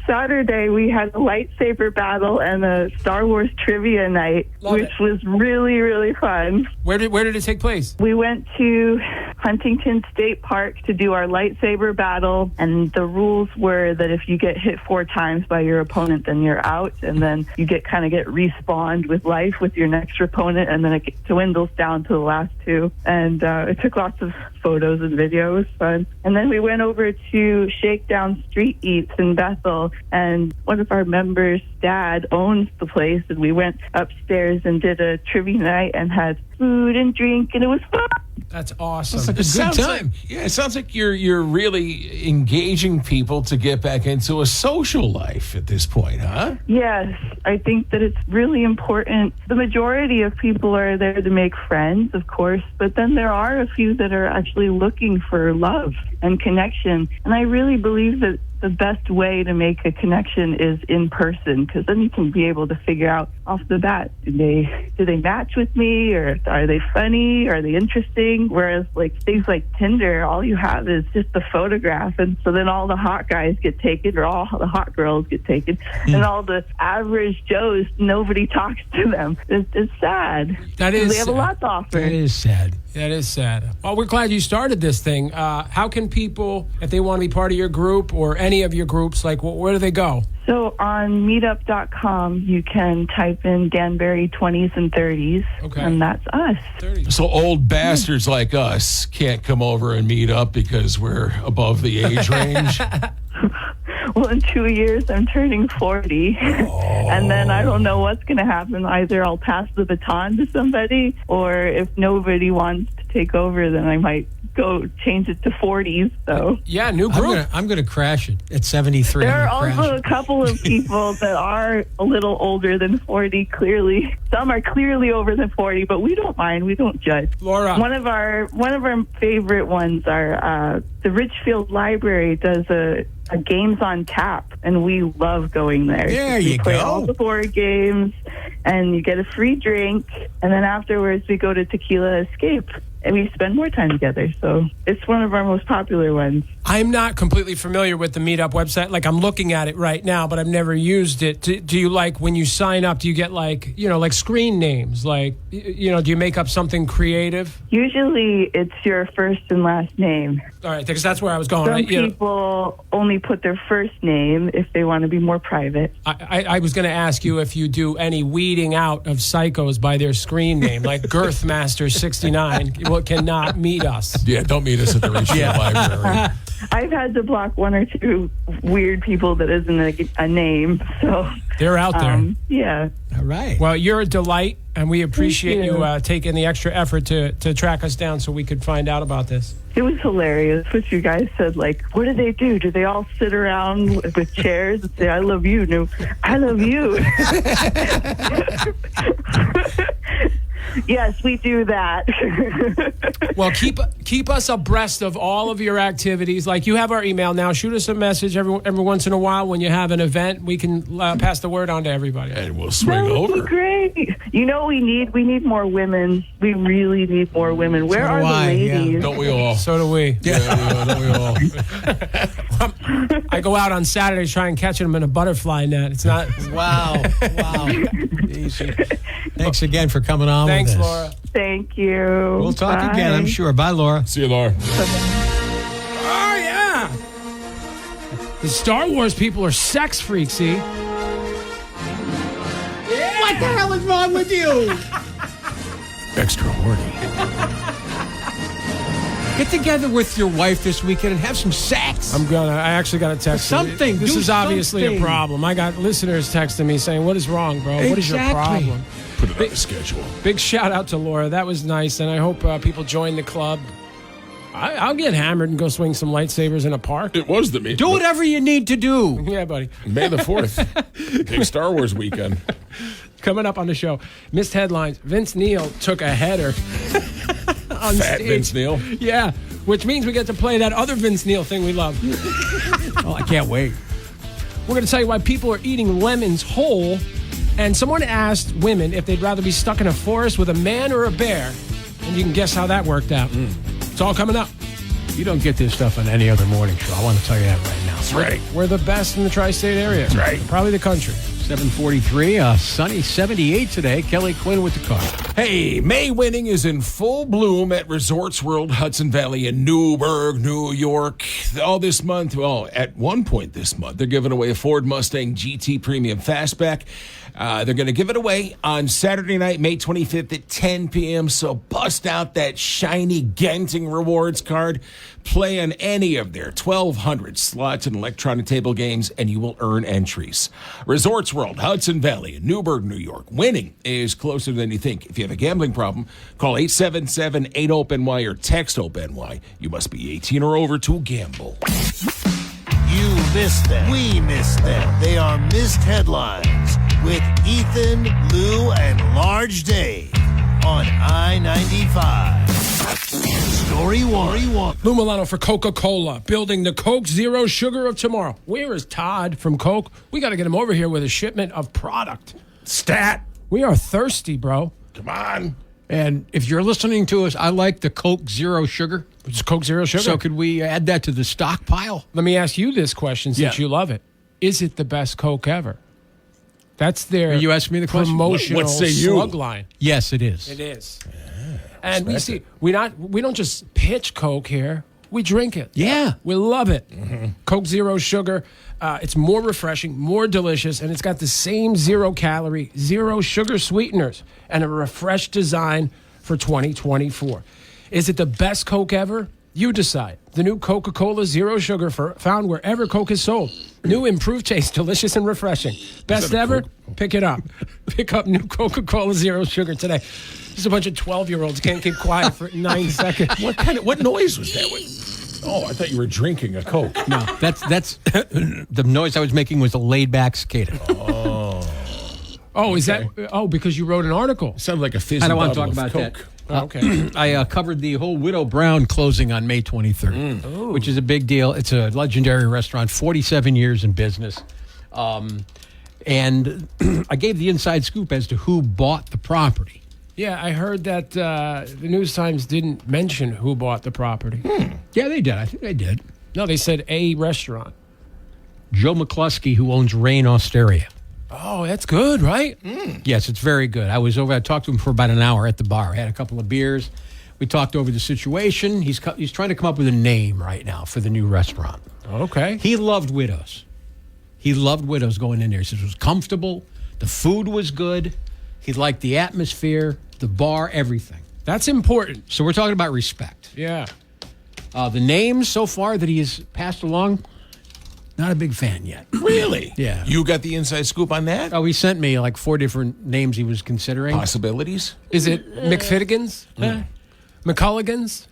Saturday, we had a lightsaber battle and a Star Wars trivia night, which was really, really fun. Where did it take place? We went to Huntington State Park to do our lightsaber battle, and the rules were that if you get hit 4 times by your opponent, then you're out, and then you get respawned with life with your next opponent, and then it dwindles down to the last 2. And it took lots of photos and video. It was fun. And then we went over to Shakedown Street Eats in Bethel, and one of our members' dad owns the place, and we went upstairs and did a trivia night and had food and drink, and it was fun. That's awesome. That's like a good time. It sounds like you're really engaging people to get back into a social life at this point, huh? Yes, I think that it's really important. The majority of people are there to make friends, of course, but then there are a few that are actually looking for love and connection. And I really believe that the best way to make a connection is in person, because then you can be able to figure out off the bat, do they match with me, or are they funny, are they interesting? Whereas like things like Tinder, all you have is just the photograph, and so then all the hot guys get taken, or all the hot girls get taken, and all the average Joes, nobody talks to them. It's sad. That is. They have a lot to offer. That is sad. That is sad. Well, we're glad you started this thing. How can people, if they want to be part of your group or any of your groups, like where do they go? So on meetup.com, you can type in Danbury 20s and 30s, and that's us. 30s. So old bastards like us can't come over and meet up because we're above the age range? Well, in 2 years, I'm turning 40, and then I don't know what's going to happen. Either I'll pass the baton to somebody, or if nobody wants to take over, then I might go change it to 40s. So yeah, new group. I'm going to crash it at 73. There are also a couple of people that are a little older than 40. Clearly, some are clearly over than 40, but we don't mind. We don't judge. Laura, one of our favorite ones are the Richfield Library does a games on tap, and we love going there. There you play go. All the board games, and you get a free drink, and then afterwards we go to Tequila Escape, and we spend more time together. So it's one of our most popular ones. I'm not completely familiar with the Meetup website. Like, I'm looking at it right now, but I've never used it. Do you, like, when you sign up, do you get, like, like screen names? Like, do you make up something creative? Usually it's your first and last name. All right, because that's where I was going. Some people only put their first name if they want to be more private. I was going to ask you if you do any weeding out of psychos by their screen name, like Girthmaster69 cannot meet us. Yeah, don't meet us at the Richfield Library. I've had to block 1 or 2 weird people that isn't a name, so they're out there. Yeah. All right. Well, you're a delight, and we appreciate you taking the extra effort to track us down so we could find out about this. It was hilarious what you guys said. Like, what do they do? Do they all sit around with chairs and say, "I love you"? No, I love you. Yes, we do that. Well, keep us abreast of all of your activities. Like, you have our email now. Shoot us a message every once in a while when you have an event. We can pass the word on to everybody, and we'll swing over. That would be great. We need more women. We really need more women. Where are the ladies? Yeah. Don't we all? So do we. Yeah, don't we all? I go out on Saturdays trying catching them in a butterfly net. It's not. Wow. Easy. Thanks again for coming on. Thanks, with us. Laura. Thank you. We'll talk again, I'm sure. Bye, Laura. See you, Laura. Oh, yeah. The Star Wars people are sex freaks, see? Yeah. What the hell is wrong with you? Extra horny. Get together with your wife this weekend and have some sex. I actually got a text. Something. This is obviously something. a problem. I got listeners texting me saying, "What is wrong, bro? What is your problem?" Put it on the schedule. Big shout out to Laura. That was nice, and I hope people join the club. I'll get hammered and go swing some lightsabers in a park. It was the meeting. Do whatever you need to do. Yeah, buddy. May the 4th. Big Star Wars weekend. Coming up on the show, missed headlines. Vince Neil took a header on Fat stage. Vince Neil. Yeah. which means we get to play that other Vince Neil thing we love. Oh, I can't wait. We're going to tell you why people are eating lemons whole. And someone asked women if they'd rather be stuck in a forest with a man or a bear. And you can guess how that worked out. It's all coming up. You don't get this stuff on any other morning show. I want to tell you that right now. That's right. We're the best in the tri-state area. That's right. Probably the country. 7:43, sunny 78 today. Kelly Quinn with the car. Hey, May winning is in full bloom at Resorts World Hudson Valley in Newburgh, New York. All this month, well, at one point this month, they're giving away a Ford Mustang GT Premium Fastback. They're going to give it away on Saturday night, May 25th at 10 p.m. So bust out that shiny Genting rewards card. Play on any of their 1,200 slots and electronic table games, and you will earn entries. Resorts World, Hudson Valley, in Newburgh, New York. Winning is closer than you think. If you have a gambling problem, call 877-8-OPEN-Y or text OPEN-Y. You must be 18 or over to gamble. You missed them. We missed them. They are missed headlines with Ethan, Lou, and Large Dave on I-95. Story one. Lou Milano for Coca-Cola, building the Coke Zero Sugar of tomorrow. Where is Todd from Coke? We got to get him over here with a shipment of product. Stat. We are thirsty, bro. Come on. And if you're listening to us, I like the Coke Zero Sugar. It's Coke Zero Sugar. So could we add that to the stockpile? Let me ask you this question since you love it. Is it the best Coke ever? That's their you asked me the question? promotional What say you? slug line. Yes, it is. It is. And we don't just pitch Coke here. We drink it. Yeah. We love it. Coke Zero Sugar. It's more refreshing, more delicious, and it's got the same 0-calorie, 0-sugar sweeteners and a refreshed design for 2024. Is it the best Coke ever? You decide. The new Coca-Cola Zero Sugar found wherever Coke is sold. New improved taste, delicious and refreshing. Best ever? Pick it up. Pick up new Coca-Cola Zero Sugar today. Just a bunch of 12-year-olds can't keep quiet for 9 seconds. What noise was that? Oh, I thought you were drinking a Coke. No, that's the noise I was making was a laid-back cicada. Oh, is that? Oh, because you wrote an article. Sounded like a fizzy I don't want to bottle talk of about Coke. that. Okay. I covered the whole Widow Brown closing on May 23rd, which is a big deal. It's a legendary restaurant, 47 years in business. And I gave the inside scoop as to who bought the property. Yeah, I heard that the News Times didn't mention who bought the property. Yeah, they did. I think they did. No, they said a restaurant. Joe McCluskey, who owns Rain Osteria. Oh, that's good, right? Yes, it's very good. I talked to him for about an hour at the bar. I had a couple of beers. We talked over the situation. He's trying to come up with a name right now for the new restaurant. Okay. He loved Widows. He loved Widows going in there. He says it was comfortable. The food was good. He liked the atmosphere, the bar, everything. That's important. So we're talking about respect. Yeah. The names so far that he has passed along, not a big fan yet. Really? Yeah. You got the inside scoop on that? Oh, he sent me like 4 different names he was considering. Possibilities? Is it McFittigans? McCulligans?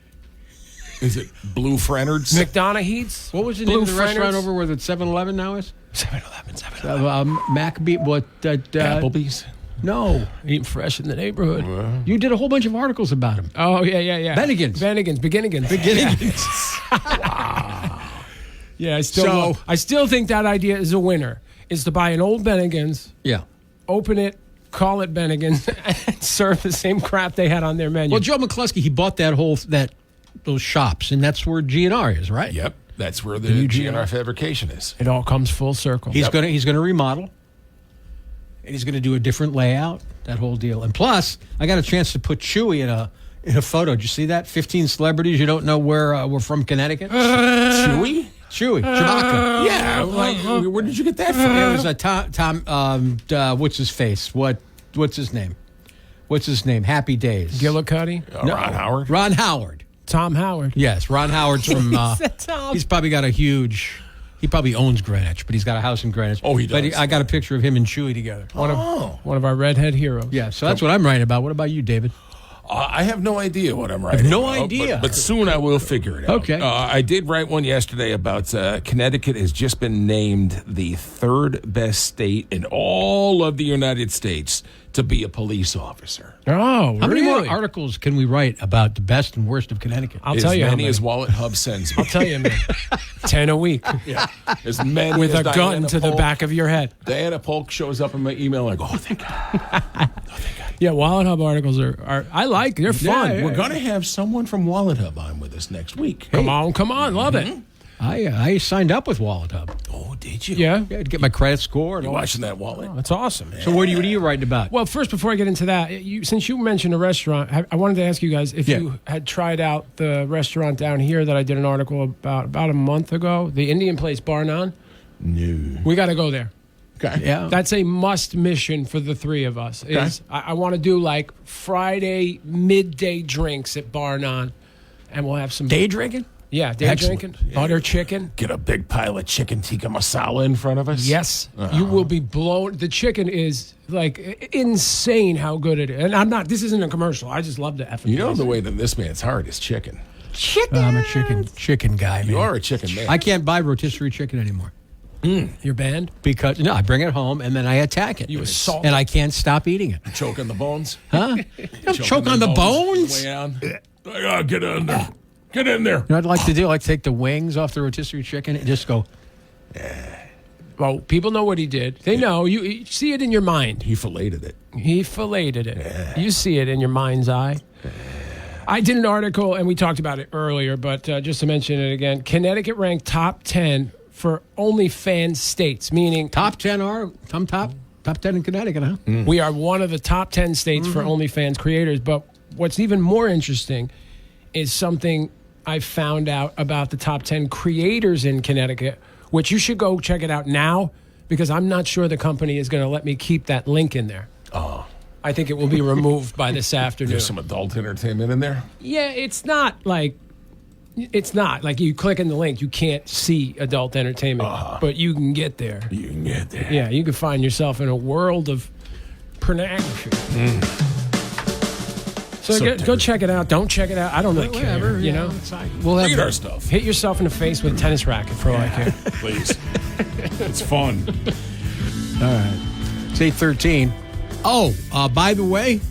Is it Blue Frennards? McDonaghy's? What was the name of the restaurant over where the 7-Eleven now is? 7-Eleven. Maccabee, Applebee's? No. Eating fresh in the neighborhood. You did a whole bunch of articles about him. Oh, yeah. Bennigan's. Beginningans. Wow. Yeah, I still think that idea is a winner. Is to buy an old Bennigan's, Yeah. open it, call it Bennigan's, and serve the same crap they had on their menu. Well, Joe McCluskey, he bought those shops, and that's where GNR is, right? Yep. That's where the GNR fabrication is. It all comes full circle. He's gonna remodel, and he's gonna do a different layout. That whole deal, and plus, I got a chance to put Chewy in a photo. Did you see that? 15 celebrities you don't know where we're from, Connecticut. Chewy? Chewbacca. Yeah. Where did you get that from? It was a Tom. What's his face? What's his name? What's his name? Happy Days. Gillicuddy? Ron Howard? Ron Howard. Tom Howard. Yes, Ron Howard's from. He's probably got he probably owns Greenwich, but he's got a house in Greenwich. Oh, he does. But I got a picture of him and Chewy together. One of our redhead heroes. Yeah, so that's what I'm writing about. What about you, David? I have no idea what I'm writing. No about, idea. But soon I will figure it out. Okay. I did write one yesterday about Connecticut has just been named the 3rd best state in all of the United States to be a police officer. Oh, How many more really? articles can we write about the best and worst of Connecticut? I'll tell you how As many many. as Wallet Hub sends me. I'll tell you, man. 10 a week. Yeah. As many With as a gun Diana to the Polk- back of your head. Diana Polk shows up in my email like, oh, thank God. Yeah, Wallet Hub articles are I like. They're fun. We're going to have someone from Wallet Hub on with us next week. Come on. Love it. I signed up with Wallet Hub. Oh, did you? Yeah. Yeah, to get my credit score. And You all. watching that Wallet? That's awesome. So what are you writing about? Well, first, before I get into that, since you mentioned a restaurant, I wanted to ask you guys if Yeah. you had tried out the restaurant down here that I did an article about a month ago, the Indian place Bar None. No. We got to go there. Okay. Yeah. That's a must mission for the three of us. Is I want to do like Friday midday drinks at Bar None, and we'll have some Day drinking? Yeah, day Excellent. drinking, butter chicken. Get a big pile of chicken tikka masala in front of us. Yes, you will be blown. The chicken is like insane how good it is. And I'm not. This isn't a commercial. I just love the effort. You know the way to this man's heart is chicken. I'm a chicken guy, man. You are a chicken man. I can't buy rotisserie chicken anymore. You're banned? Because, no, I bring it home and then I attack it. You assault And I can't stop eating it. Choke on the bones. Huh? You don't choke on the bones? Way down. Oh, get in there. Get in there. You know what I'd like to do? I'd like to take the wings off the rotisserie chicken and just go, Well, people know what he did. They know. You see it in your mind. He filleted it. He filleted it. You see it in your mind's eye. I did an article, and we talked about it earlier, but just to mention it again, Connecticut ranked top 10 for OnlyFans states, meaning top 10 are, top 10 in Connecticut, huh? we are one of the top 10 states for OnlyFans creators. But what's even more interesting is something I found out about the top 10 creators in Connecticut, which you should go check it out now, because I'm not sure the company is going to let me keep that link in there. Oh. I think it will be removed by this afternoon. There's some adult entertainment in there. Yeah, it's not like you click in the link, you can't see adult entertainment, but you can get there. You can get there. Yeah, you can find yourself in a world of pornography. So go check it out. Don't check it out. I don't really care. Whatever, You know, We'll Read have our stuff. hit yourself in the face with a tennis racket for all I care. Please. It's fun. All right. It's 8:13. Oh, by the way,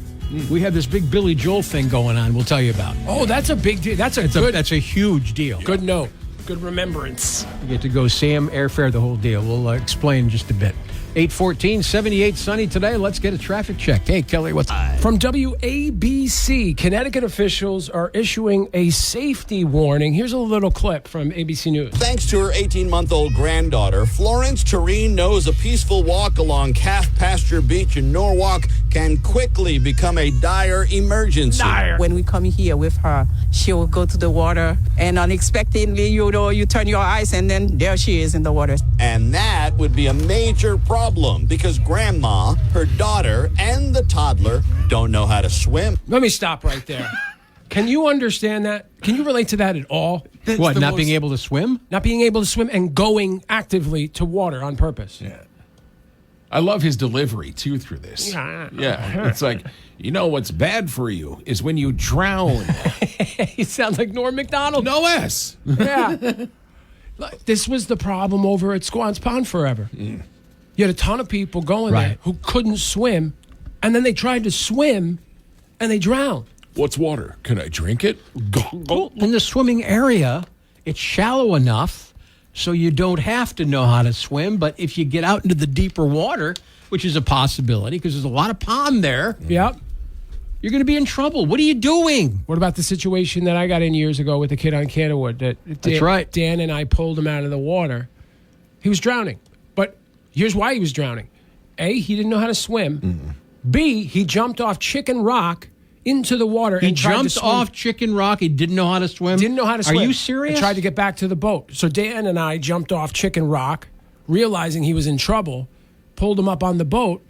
we have this big Billy Joel thing going on. We'll tell you about. Oh, that's a big deal. That's That's a huge deal. good note. Good remembrance. You get to go see him, airfare, the whole deal. We'll explain in just a bit. 8:14, 78 sunny today. Let's get a traffic check. Hey, Kelly, what's From WABC, Connecticut officials are issuing a safety warning. Here's a little clip from ABC News. Thanks to her 18-month-old granddaughter, Florence Tureen knows a peaceful walk along Calf Pasture Beach in Norwalk can quickly become a dire emergency. When we come here with her, she will go to the water, and unexpectedly, you turn your eyes, and then there she is in the water. And that would be a major problem because Grandma, her daughter, and the toddler don't know how to swim. Let me stop right there. Can you understand that? Can you relate to that at all? what? Not being able to swim? Not being able to swim and going actively to water on purpose. Yeah. I love his delivery, too, through this. Yeah. It's like, you know what's bad for you is when you drown. You sound like Norm Macdonald. No S. Yeah. This was the problem over at Squan's Pond forever. You had a ton of people going there who couldn't swim, and then they tried to swim, and they drowned. What's water? Can I drink it? Go. In the swimming area, it's shallow enough so you don't have to know how to swim. But if you get out into the deeper water, which is a possibility because there's a lot of pond there, Yep. you're going to be in trouble. What are you doing? What about the situation that I got in years ago with the kid on Canterwood? That's right. Dan and I pulled him out of the water. He was drowning. But here's why he was drowning. A, he didn't know how to swim. B, he jumped off Chicken Rock into the water He and tried to jumped swim. off Chicken Rock. He didn't know how to swim. Didn't know how to swim. Are you serious? And tried to get back to the boat. So Dan and I jumped off Chicken Rock, realizing he was in trouble, pulled him up on the boat,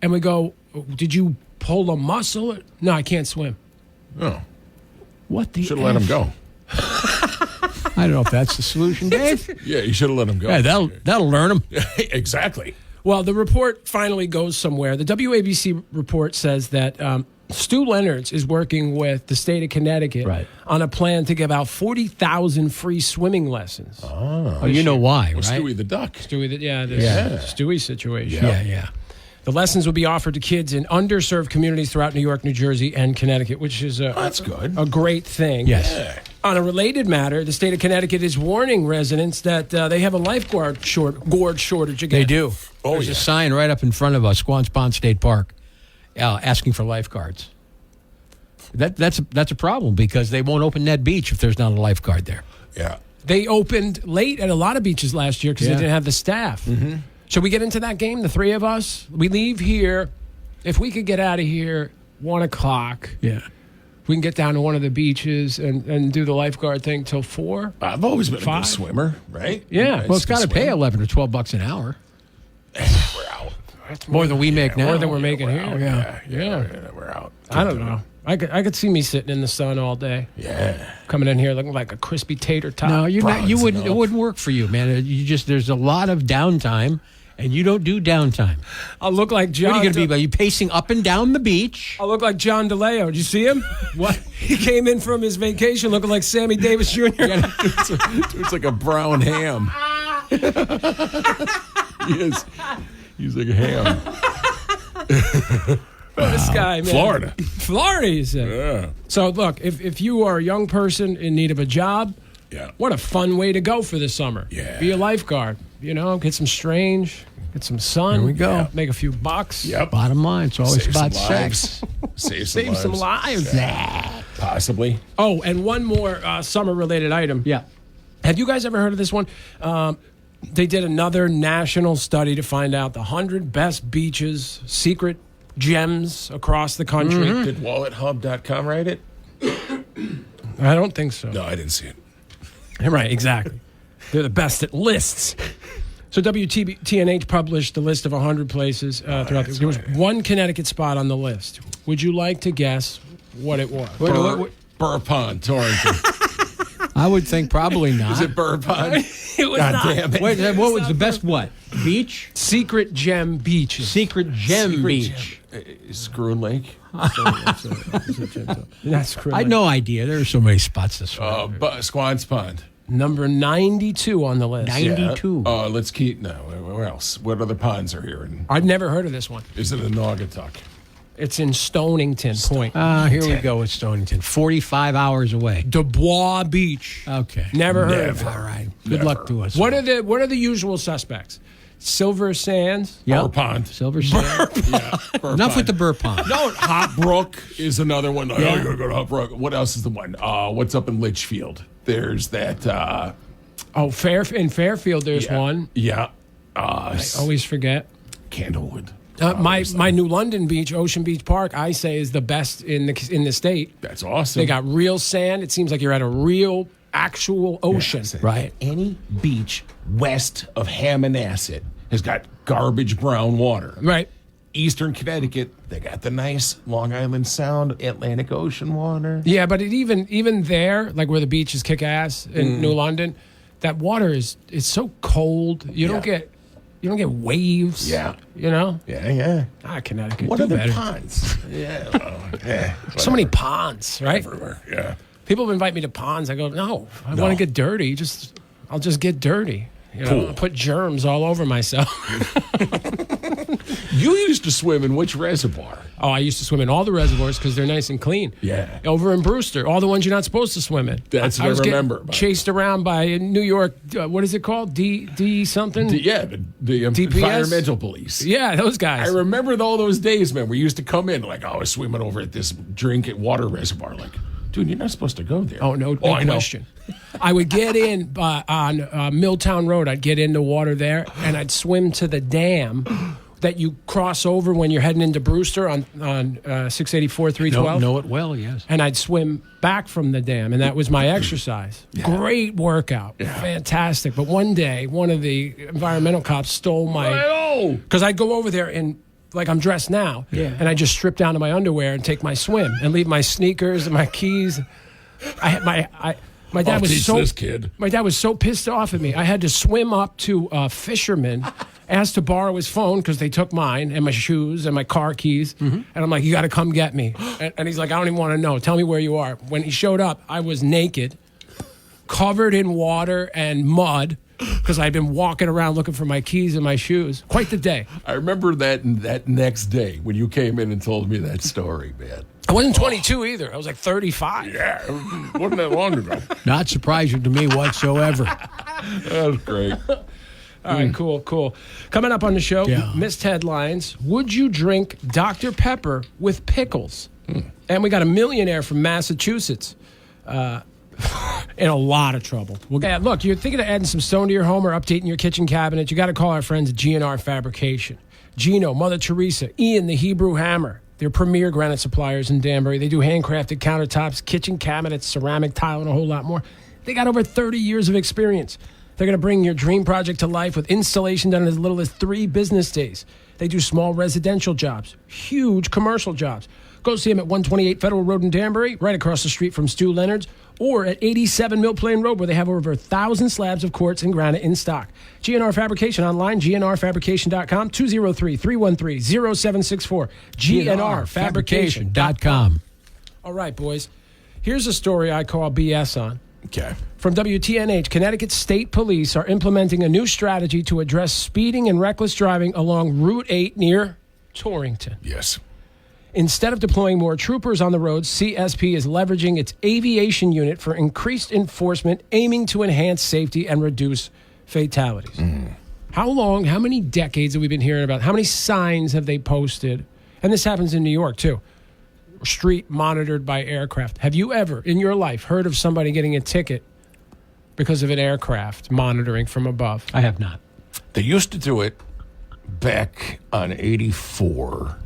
and we go, did you pull a muscle? No, I can't swim. Oh. What the Should have let him go. I don't know if that's the solution, Dave. Yeah, you should have let him go. Yeah, that'll learn him. Exactly. Well, the report finally goes somewhere. The WABC report says that Stu Leonard's is working with the state of Connecticut on a plan to give out 40,000 free swimming lessons. Oh, you know why, right? Stewie the duck. Stewie, Stewie situation. Yeah. The lessons will be offered to kids in underserved communities throughout New York, New Jersey, and Connecticut, which is that's good. A great thing. Yes. Yeah. On a related matter, the state of Connecticut is warning residents that they have a lifeguard shortage again. They do. There's a sign right up in front of Squanch Pond State Park asking for lifeguards. That's a problem because they won't open that beach if there's not a lifeguard there. Yeah. They opened late at a lot of beaches last year because they didn't have the staff. Mm-hmm. Should we get into that game, the three of us? We leave here. If we could get out of here 1 o'clock, we can get down to one of the beaches and do the lifeguard thing till 4. I've always been 5? a good swimmer, right? Yeah. Well, it's got to pay $11 or $12 an hour. We're out. That's more than we make now. More than we're making here. Out. Yeah, we're out. I don't know. I could see me sitting in the sun all day. Yeah. Coming in here looking like a crispy tater tot. No, you're not. You wouldn't. It wouldn't work for you, man. There's a lot of downtime, and you don't do downtime. I'll look like John. What are you going to be? Are you pacing up and down the beach? I'll look like John DeLeo. Did you see him? What? He came in from his vacation looking like Sammy Davis Jr. It's like a brown ham. He is. He's like a ham. This guy, man. Florida, you said. Yeah. So, look, if you are a young person in need of a job, what a fun way to go for the summer. Yeah. Be a lifeguard. Get some strange, get some sun. There we go. Make a few bucks. Yep. Bottom line, it's always Save about some sex. Save some lives. Possibly. Oh, and one more summer-related item. Yeah. Have you guys ever heard of this one? They did another national study to find out the 100 best beaches, secret gems across the country. Mm-hmm. Did WalletHub.com write it? I don't think so. No, I didn't see it. Right, exactly. They're the best at lists. So WTNH published the list of 100 places throughout. There was one Connecticut spot on the list. Would you like to guess what it was? Burr Pond, Torrington. I would think probably not. Is it Burr Pond? It was God not. damn it. Wait, what was the best what? Beach? Secret gem beaches. Secret gem beach. Screw Lake. That's correct. I had no idea. There are so many spots this way. Squan's Pond. Number 92 on the list. 92. Let's keep. No, where else? What other ponds are here? I'd never heard of this one. Is it a Naugatuck? It's in Stonington Point. Here we go with Stonington. 45 hours away. Dubois Beach. Okay. Never heard of it. All right. Good luck to us. What are the usual suspects? Silver Sands. Yep. Burr Pond. Silver Sands. Burr Enough Pond. with the Burr Pond. No, Hot Brook is another one. Oh, you gotta go to Hot Brook. What else is the one? What's up in Litchfield? There's that. In Fairfield, there's one. Yeah. I always forget. Candlewood. My New London Beach, Ocean Beach Park, I say is the best in the state. That's awesome. They got real sand. It seems like you're at a real, actual ocean. Right. Any beach west of Hammonasset has got garbage brown water. Right. Eastern Connecticut, they got the nice Long Island Sound, Atlantic Ocean water. Yeah, but even there, like where the beaches kick ass in New London, that water is so cold. You don't get waves. Yeah. Yeah. Connecticut. What do are the better. ponds? Yeah. So many ponds, right? Everywhere. Yeah. People invite me to ponds. I go, no, I want to get dirty. I'll just get dirty. Cool. I'll put germs all over myself. You used to swim in which reservoir? Oh, I used to swim in all the reservoirs because they're nice and clean. Yeah. Over in Brewster, all the ones you're not supposed to swim in. That's what I was remember. Getting chased around by New York, what is it called? D something? The DPS? environmental police. Yeah, those guys. I remember all those days, man. We used to come in like, I was swimming over at this water reservoir. Like, dude, you're not supposed to go there. Oh, no question. I would get in on Milltown Road. I'd get into water there, and I'd swim to the dam that you cross over when you're heading into Brewster on 684, 312. Know it well, yes. And I'd swim back from the dam, and that was my exercise. Yeah. Great workout. Yeah. Fantastic. But one day, one of the environmental cops stole my... Because I'd go over there and... Like I'm dressed now, and I just strip down to my underwear and take my swim and leave my sneakers and my keys. My dad was my dad was so pissed off at me. I had to swim up to a fisherman, asked to borrow his phone because they took mine and my shoes and my car keys. And I'm like, you got to come get me. And he's like, I don't even want to know. Tell me where you are. When he showed up, I was naked, covered in water and mud because I'd been walking around looking for my keys and my shoes. Quite the day. I remember that next day when you came in and told me that story, man. I wasn't 22 either. I was like 35. Yeah, it wasn't that long ago. Not surprising to me whatsoever. That was great. All right, cool. Coming up on the show, missed headlines. Would you drink Dr. Pepper with pickles? And we got a millionaire from Massachusetts in a lot of trouble. Look, you're thinking of adding some stone to your home or updating your kitchen cabinet, you got to call our friends at GNR Fabrication. Gino, Mother Teresa, Ian the Hebrew Hammer. They're premier granite suppliers in Danbury. They do handcrafted countertops, kitchen cabinets, ceramic tile, and a whole lot more. They got over 30 years of experience. They're going to bring your dream project to life with installation done in as little as 3 business days. They do small residential jobs, huge commercial jobs. Go see them at 128 Federal Road in Danbury, right across the street from Stu Leonard's, or at 87 Mill Plain Road, where they have over 1,000 slabs of quartz and granite in stock. GNR Fabrication online, gnrfabrication.com, 203-313-0764, gnrfabrication.com. All right, boys. Here's a story I call BS on. Okay. From WTNH, Connecticut State Police are implementing a new strategy to address speeding and reckless driving along Route 8 near Torrington. Yes. Instead of deploying more troopers on the roads, CSP is leveraging its aviation unit for increased enforcement, aiming to enhance safety and reduce fatalities. How many decades have we been hearing about? How many signs have they posted? And this happens in New York, too. Street monitored by aircraft. Have you ever, in your life, heard of somebody getting a ticket because of an aircraft monitoring from above? I have not. They used to do it back on 84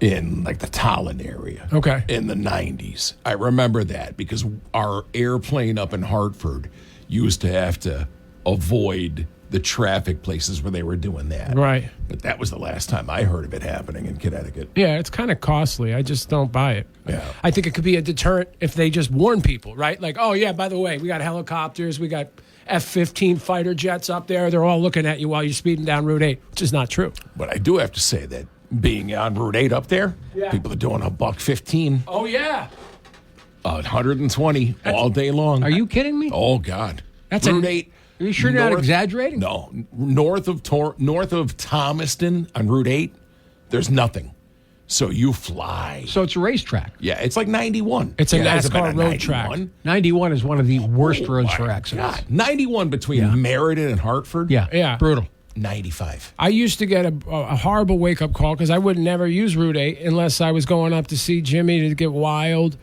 in like the Tallinn area. Okay. In the 90s. I remember that because our airplane up in Hartford used to have to avoid the traffic places where they were doing that. Right. But that was the last time I heard of it happening in Connecticut. Yeah, it's kind of costly. I just don't buy it. Yeah. I think it could be a deterrent if they just warn people, right? Like, oh, yeah, by the way, we got helicopters, we got F-15 fighter jets up there. They're all looking at you while you're speeding down Route 8, which is not true. But I do have to say that being on Route 8 up there, people are doing $115. Oh, yeah. 120 all day long. Are you kidding me? Oh, God. That's Route 8. Are you sure you're not exaggerating? No. North of Thomaston on Route 8, there's nothing. So you fly. So it's a racetrack. Yeah, it's like 91. It's a hasn't been NASCAR road 91. track. 91 is one of the worst roads for accidents. God. 91 between Meriden and Hartford. Yeah. Brutal. 95. I used to get a horrible wake-up call because I would never use Route 8 unless I was going up to see Jimmy to get wild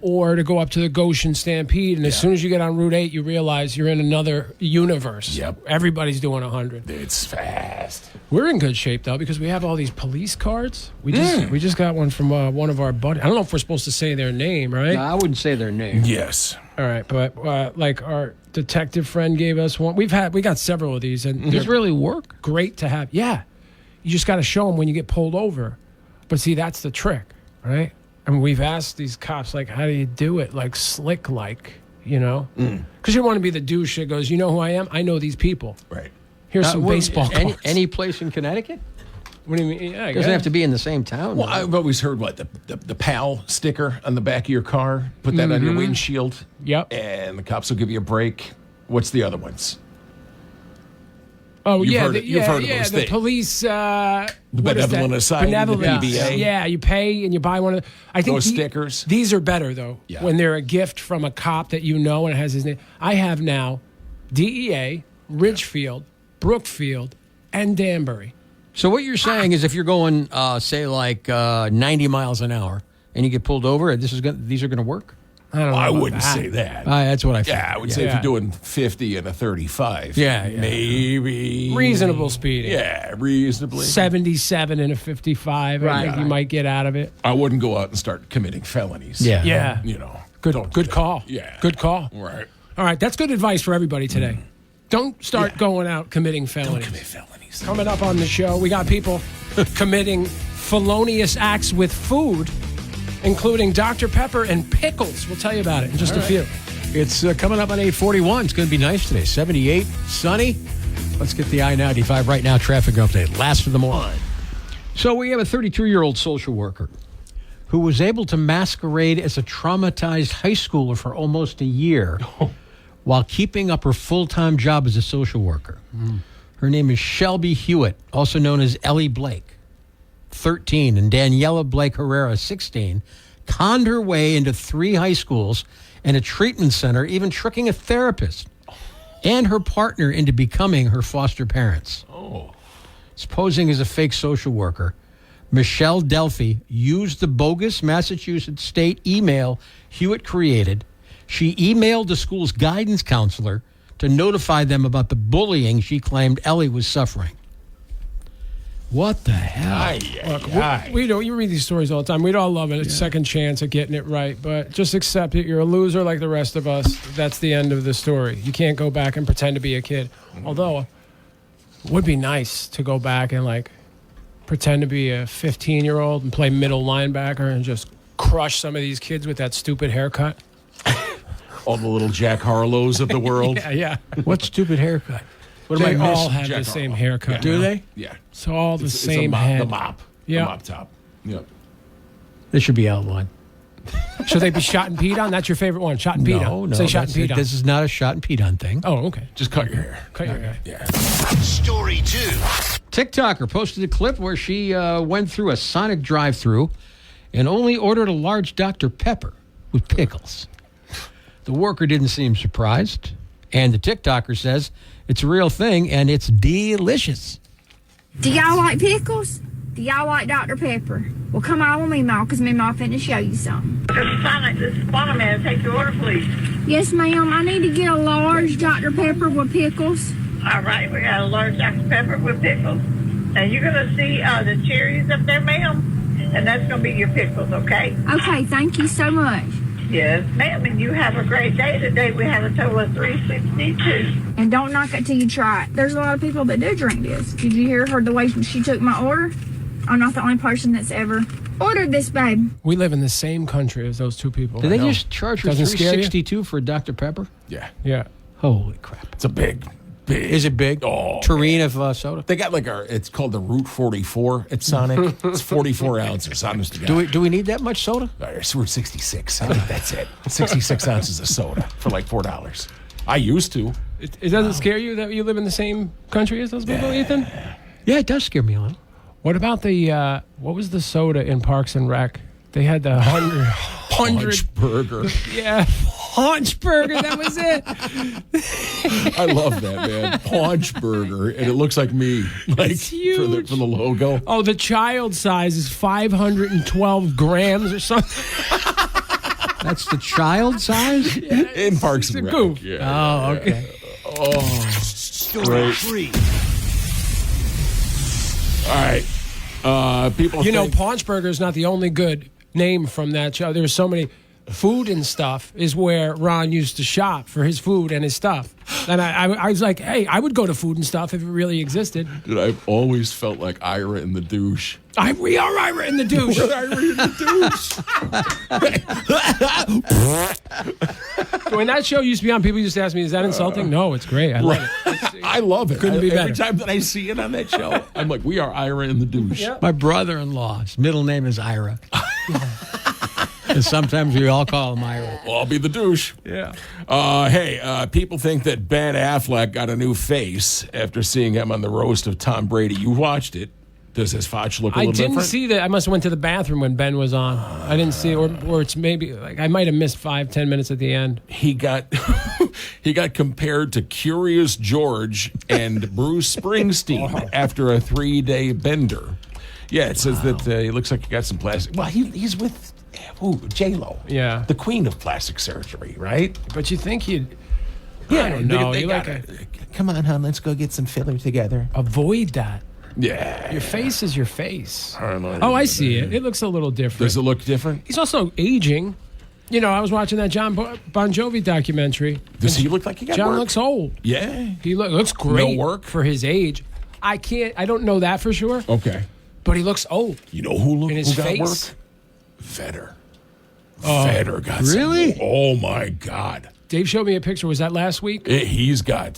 or to go up to the Goshen Stampede. And as soon as you get on Route 8, you realize you're in another universe. Yep. Everybody's doing 100. It's fast. We're in good shape, though, because we have all these police cards. We just got one from one of our buddies. I don't know if we're supposed to say their name, right? No, I wouldn't say their name. Yes. All right, but like our detective friend gave us one. We got several of these, and Does it really work? great to have. Yeah, you just got to show them when you get pulled over. But see, that's the trick, right? I mean, we've asked these cops, like, how do you do it? Like, slick, like, you know? Because you want to be the douche that goes, you know who I am? I know these people. Right. Here's some baseball cards. Any place in Connecticut? What do you mean? Yeah, It doesn't have to be in the same town. Well, I've always heard the PAL sticker on the back of your car. Put that on your windshield. Yep. And the cops will give you a break. What's the other ones? Oh, You've yeah. heard of those the things. police. The Benevolent Society, the PBA. Yeah, you pay and you buy one of the. I think Those stickers. These are better, though, Yeah. when they're a gift from a cop that you know and it has his name. I have now DEA, Ridgefield, Brookfield, and Danbury. So what you're saying is if you're going, say, like 90 miles an hour and you get pulled over, these are going to work? I don't know. I about wouldn't that. say that. That's what I think. Yeah, I would say if you're doing 50 and a 35. Yeah. Maybe. Reasonable speeding. Yeah, reasonably. 77 and a 55. I think you might get out of it. I wouldn't go out and start committing felonies. Yeah. Yeah. You know. Good call. Yeah. Good call. Right. All right, that's good advice for everybody today. Don't start going out committing Don't felonies. commit felonies. Coming up on the show, we got people committing felonious acts with food, including Dr. Pepper and pickles. We'll tell you about it in just a few. It's coming up on 841. It's going to be nice today. 78, sunny. Let's get the I-95 right now. Traffic update. Last of them all. So we have a 32-year-old social worker who was able to masquerade as a traumatized high schooler for almost a year while keeping up her full-time job as a social worker. Her name is Shelby Hewitt, also known as Ellie Blake, 13, and Daniela Blake Herrera, 16, conned her way into 3 high schools and a treatment center, even tricking a therapist and her partner into becoming her foster parents. Posing as a fake social worker, Michelle Delphi used the bogus Massachusetts state email Hewitt created. She emailed the school's guidance counselor to notify them about the bullying she claimed Ellie was suffering. What the hell? Look, we don't. You read these stories all the time. We'd all love it. A second chance at getting it right, but just accept it. You're a loser like the rest of us. That's the end of the story. You can't go back and pretend to be a kid. Although, it would be nice to go back and like pretend to be a 15-year-old and play middle linebacker and just crush some of these kids with that stupid haircut. All the little Jack Harlows of the world. Yeah. What stupid haircut? What they all have the same haircut. Yeah. Do they? Yeah. So all the same it's head. The mop. Yeah. The mop top. Yep. This should be outlawed. Should they be shot and peed on? That's your favorite one. Shot and peed on. No, Say shot and peed on. This is not a shot and peed on thing. Oh, okay. Just cut your hair. Cut your hair. Yeah. Story 2. TikToker posted a clip where she went through a Sonic drive-thru and only ordered a large Dr. Pepper with pickles. The worker didn't seem surprised, and the TikToker says it's a real thing and it's delicious. Do y'all like pickles? Do y'all like Dr. Pepper? Well, come on with me, Ma, because me, Ma, finna show you something. This is Spider-Man. Take your order, please. Yes, ma'am. I need to get a large Dr. Pepper with pickles. All right, we got a large Dr. Pepper with pickles. Now, you're going to see the cherries up there, ma'am, and that's going to be your pickles, okay? Okay, thank you so much. Yes, ma'am, and you have a great day today. We have a total of $3.62. And don't knock it till you try it. There's a lot of people that do drink this. Did you hear her the way she took my order? I'm not the only person that's ever ordered this, babe. We live in the same country as those two people. Did they just charge her Doesn't scare you? $3.62 for Dr. Pepper? Yeah. Yeah. Holy crap. It's a big. Is it big? Oh, tureen of soda? They got it's called the Route 44 at Sonic. It's 44 ounces, honest to God. Do we need that much soda? It's Route 66. I think that's it. 66 ounces of soda for like $4. I used to. It doesn't scare you that you live in the same country as those people, Ethan? Yeah, it does scare me a little. What about the, what was the soda in Parks and Rec? They had the 100 Punch burger. Yeah, Haunch Burger, that was it. I love that, man. Paunch Burger, and it looks like me. Like, it's huge. For the logo. Oh, the child size is 512 grams or something. That's the child size? Yeah, in Parks and Rec. Goof. Yeah, oh, okay. Oh, Story 3. All right. People know, Paunch Burger is not the only good name from that show. There's so many. Food and Stuff is where Ron used to shop for his food and his stuff. And I was like, hey, I would go to Food and Stuff if it really existed. Dude, I've always felt like Ira in the douche. We are Ira in the douche. We're Ira in the douche. When that show used to be on, people used to ask me, is that insulting? No, it's great. I love it. I love it. Couldn't be better. Every time that I see it on that show, I'm like, we are Ira in the douche. Yeah. My brother-in-law's middle name is Ira. And sometimes we all call him Ira. Well, I'll be the douche. Yeah. Hey, people think that Ben Affleck got a new face after seeing him on the roast of Tom Brady. You watched it. Does his fotch look a little different? I didn't see that. I must have went to the bathroom when Ben was on. I didn't see it. Or it's maybe, like, I might have missed 5-10 minutes at the end. He got he got compared to Curious George and Bruce Springsteen after a 3-day bender. Yeah, it says that he looks like he got some plastic. Well, he's with... J-Lo. Yeah. The queen of plastic surgery, right? But you think you'd... Yeah, I don't know. They You gotta, Come on, hon, let's go get some filler together. avoid that. yeah. Your face is your face. I don't know. Oh, I see it. It looks a little different. Does it look different? He's also aging. You know, I was watching that John Bon Jovi documentary. Does he look like he got John work? looks old. Yeah. He looks great No work? for his age. I don't know that for sure, Okay. but he looks old. You know who In his got face? work? Vedder. Oh, Vedder got really? some. Oh, my God. Dave showed me a picture. Was that last week? He's got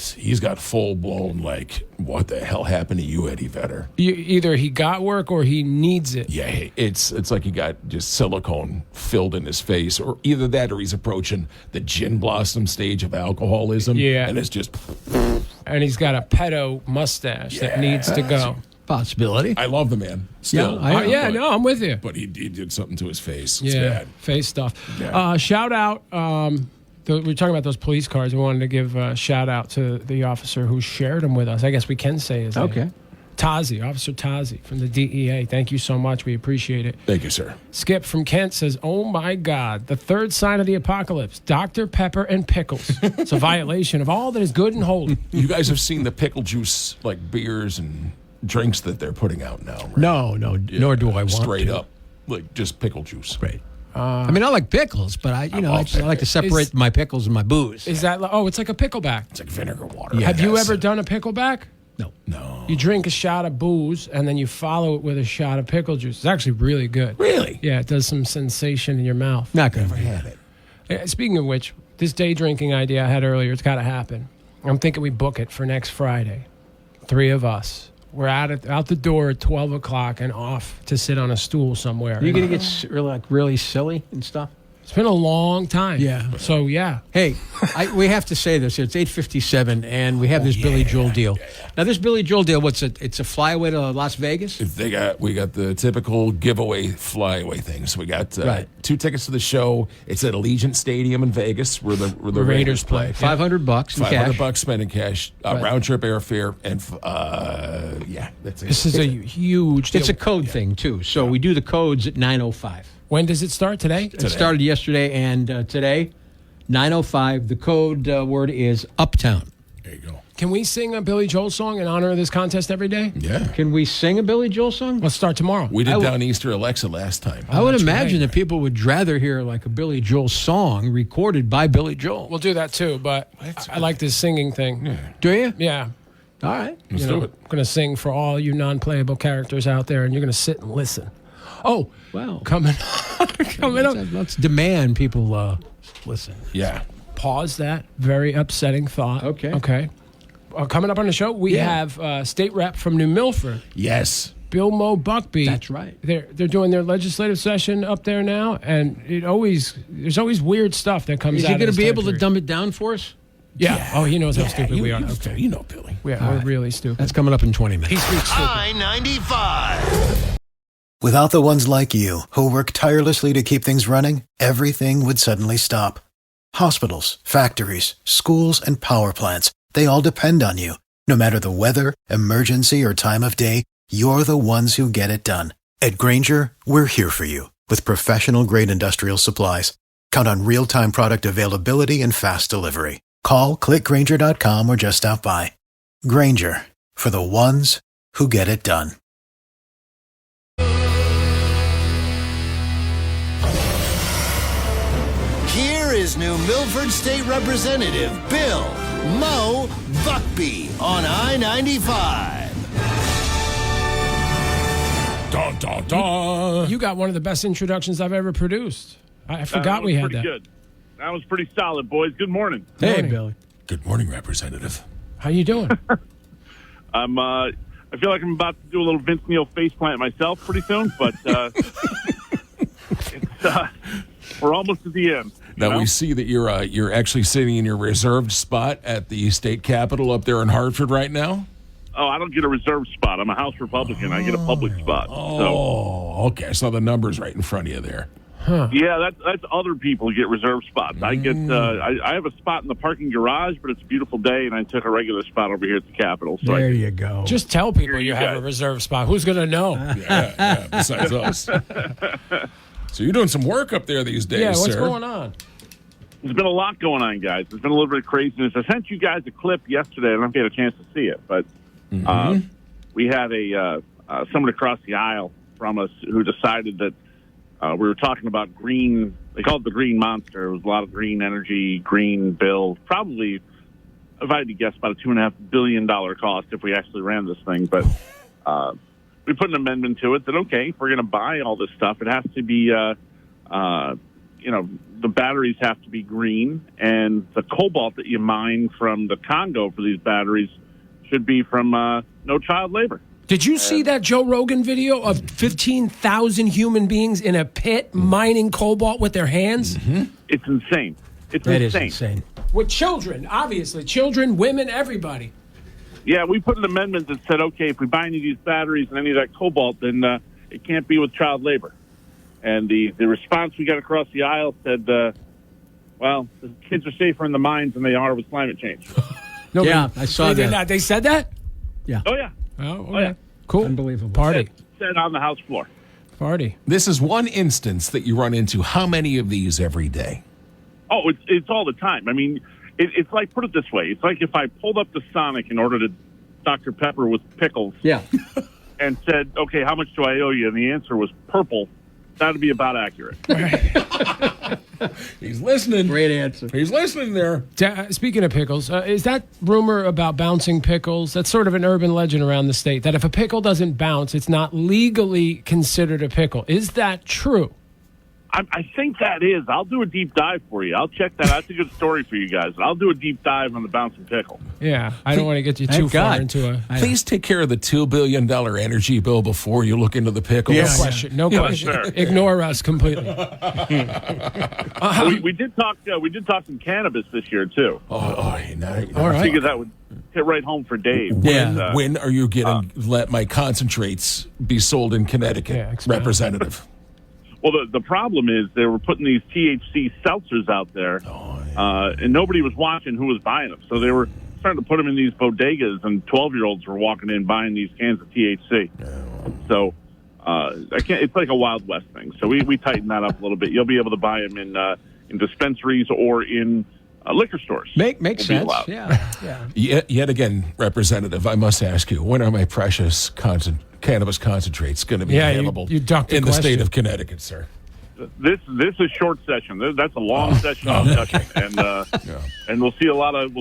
full blown, like, what the hell happened to you, Eddie Vedder? Either he got work or he needs it. Yeah, it's like he got just silicone filled in his face, or either that or he's approaching the gin blossom stage of alcoholism. Yeah. And it's just. And he's got a pedo mustache that needs to go. Possibility. I love the man. Still. I'm with you. But he did something to his face. It's Yeah, bad. face stuff. Yeah. Shout out. We were talking about those police cars. We wanted to give a shout out to the officer who shared them with us. I guess we can say his name. Tazi, Officer Tazi from the DEA. Thank you so much. We appreciate it. Thank you, sir. Skip from Kent says, "Oh my God, the third sign of the apocalypse: Dr. Pepper and pickles. It's a violation of all that is good and holy." You guys have seen the pickle juice, like beers and drinks that they're putting out now, right? No, nor do I want Straight to. up, like just pickle juice. Right. I mean, I like pickles, but I like to separate my pickles and my booze. Is that? Oh, it's like a pickleback. It's like vinegar water. Yeah. Have you ever done a pickleback? No. You drink a shot of booze and then you follow it with a shot of pickle juice. It's actually really good. Really? Yeah, it does some sensation in your mouth. Not good. Never had it. Speaking of which, this day drinking idea I had earlier, it's got to happen. I'm thinking we book it for next Friday. 3 of us. We're out the door at 12 o'clock and off to sit on a stool somewhere. Are you going to get really silly and stuff? It's been a long time. Yeah. So, yeah. Hey, we have to say this here. It's 8:57, and we have this Billy Joel deal. Now, this Billy Joel deal, it's a flyaway to Las Vegas? We got the typical giveaway flyaway things. We got 2 tickets to the show. It's at Allegiant Stadium in Vegas where the Raiders play. $500 in cash. $500 spending cash, round trip airfare, and that's it. This is a huge deal. It's a code thing, too. So we do the codes at 9:05. When does it start? Today? It started yesterday, and today, 9:05. The code word is Uptown. There you go. Can we sing a Billy Joel song in honor of this contest every day? Yeah. Can we sing a Billy Joel song? Let's start tomorrow. We did Down Easter Alexa last time. I would imagine that people would rather hear like a Billy Joel song recorded by Billy Joel. We'll do that too, but I like this singing thing. Yeah. Do you? Yeah. All right. Let's do it. I'm going to sing for all you non-playable characters out there, and you're going to sit and listen. Oh, wow. Coming up. Let's demand people listen. Yeah. Pause that very upsetting thought. Okay. Coming up on the show, we have state rep from New Milford. Yes. Bill Mo Buckbee. That's right. They're doing their legislative session up there now, and there's always weird stuff that comes out. Is he going to be able to dumb it down for us? Yeah. Oh, he knows how stupid we are. You know Billy. We're really stupid. That's coming up in 20 minutes. He's stupid. I-95. Without the ones like you, who work tirelessly to keep things running, everything would suddenly stop. Hospitals, factories, schools, and power plants, they all depend on you. No matter the weather, emergency, or time of day, you're the ones who get it done. At Grainger, we're here for you with professional-grade industrial supplies. Count on real-time product availability and fast delivery. Call, clickgrainger.com, or just stop by. Grainger, for the ones who get it done. Here is New Milford State Representative Bill Mo Buckbee on I-95. Dun, dun, dun. You got one of the best introductions I've ever produced. I forgot we had that. Good. That was pretty solid, boys. Good morning. Hey, Billy. Good morning, Representative. How you doing? I feel like I'm about to do a little Vince Neil faceplant myself pretty soon, but we're almost at the end. Now we see that you're actually sitting in your reserved spot at the state capitol up there in Hartford right now. Oh, I don't get a reserved spot. I'm a House Republican. I get a public spot. Oh, okay. I saw the numbers right in front of you there. Huh. Yeah, that's other people who get reserved spots. I get I have a spot in the parking garage, but it's a beautiful day, and I took a regular spot over here at the Capitol. So there you go. Just tell people you have a reserved spot. Who's going to know? Yeah, besides us. So you're doing some work up there these days, yeah, what's sir. going on? There's been a lot going on, guys. There's been a little bit of craziness. I sent you guys a clip yesterday. I don't know if you had a chance to see it, but we had someone across the aisle from us who decided that we were talking about green. They called it the green monster. It was a lot of green energy, green bill. Probably, if I had to guess, about a $2.5 billion cost if we actually ran this thing. But we put an amendment to it that, okay, if we're going to buy all this stuff, it has to be the batteries have to be green, and the cobalt that you mine from the Congo for these batteries should be from no child labor. Did you see that Joe Rogan video of 15,000 human beings in a pit mining cobalt with their hands? Mm-hmm. It's insane. That is insane. With children, obviously. Children, women, everybody. Yeah, we put an amendment that said, okay, if we buy any of these batteries and any of that cobalt, then it can't be with child labor. And the response we got across the aisle said, well, the kids are safer in the mines than they are with climate change. Yeah, I saw that. They said that? Yeah. Oh, yeah. Oh, okay. Oh, yeah. Cool. Unbelievable. Party. Said on the House floor. Party. This is one instance that you run into. How many of these every day? Oh, it's all the time. I mean, it's like, put it this way. It's like if I pulled up the Sonic and ordered a Dr. Pepper with pickles and said, okay, how much do I owe you? And the answer was purple. That would be about accurate. He's listening. Great answer. He's listening there. Speaking of pickles, is that rumor about bouncing pickles? That's sort of an urban legend around the state, that if a pickle doesn't bounce, it's not legally considered a pickle. Is that true? I think that is. I'll do a deep dive for you. I'll check that. That's a good story for you guys. I'll do a deep dive on the bouncing pickle. Yeah, I don't want to get you too far into a... Please take care of the $2 billion energy bill before you look into the pickles. No question. No question. Sure. Ignore us completely. We did talk some cannabis this year, too. All right. I figured that would hit right home for Dave. Yeah. When are you going to let my concentrates be sold in Connecticut, Representative? Well, the problem is they were putting these THC seltzers out there, and nobody was watching who was buying them. So they were starting to put them in these bodegas, and 12-year-olds were walking in buying these cans of THC. So it's like a Wild West thing. So we tightened that up a little bit. You'll be able to buy them in dispensaries or in liquor stores. Makes sense. Yeah. Yet again, Representative, I must ask you, when are my precious cannabis concentrates going to be available in the state of Connecticut, sir? This is short session. That's a long session, and we'll see a lot of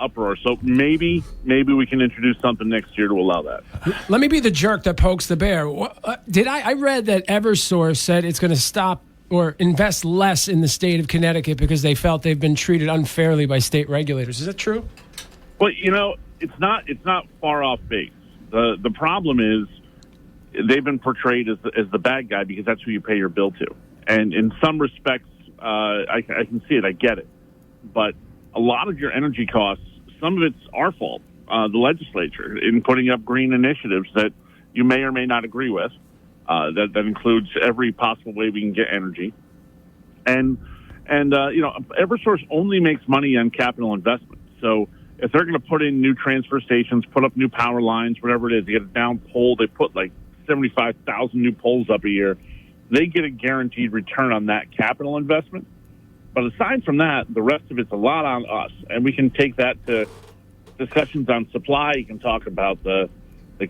uproar. So maybe we can introduce something next year to allow that. Let me be the jerk that pokes the bear. I read that Eversource said it's going to stop or invest less in the state of Connecticut because they felt they've been treated unfairly by state regulators. Is that true? Well, it's not far off base. The problem is they've been portrayed as the bad guy because that's who you pay your bill to. And in some respects, I can see it. I get it. But a lot of your energy costs, some of it's our fault, the legislature, in putting up green initiatives that you may or may not agree with. That includes every possible way we can get energy. And Eversource only makes money on capital investment. So if they're going to put in new transfer stations, put up new power lines, whatever it is, they get a down pole, they put like 75,000 new poles up a year, they get a guaranteed return on that capital investment. But aside from that, the rest of it's a lot on us. And we can take that to discussions on supply. You can talk about the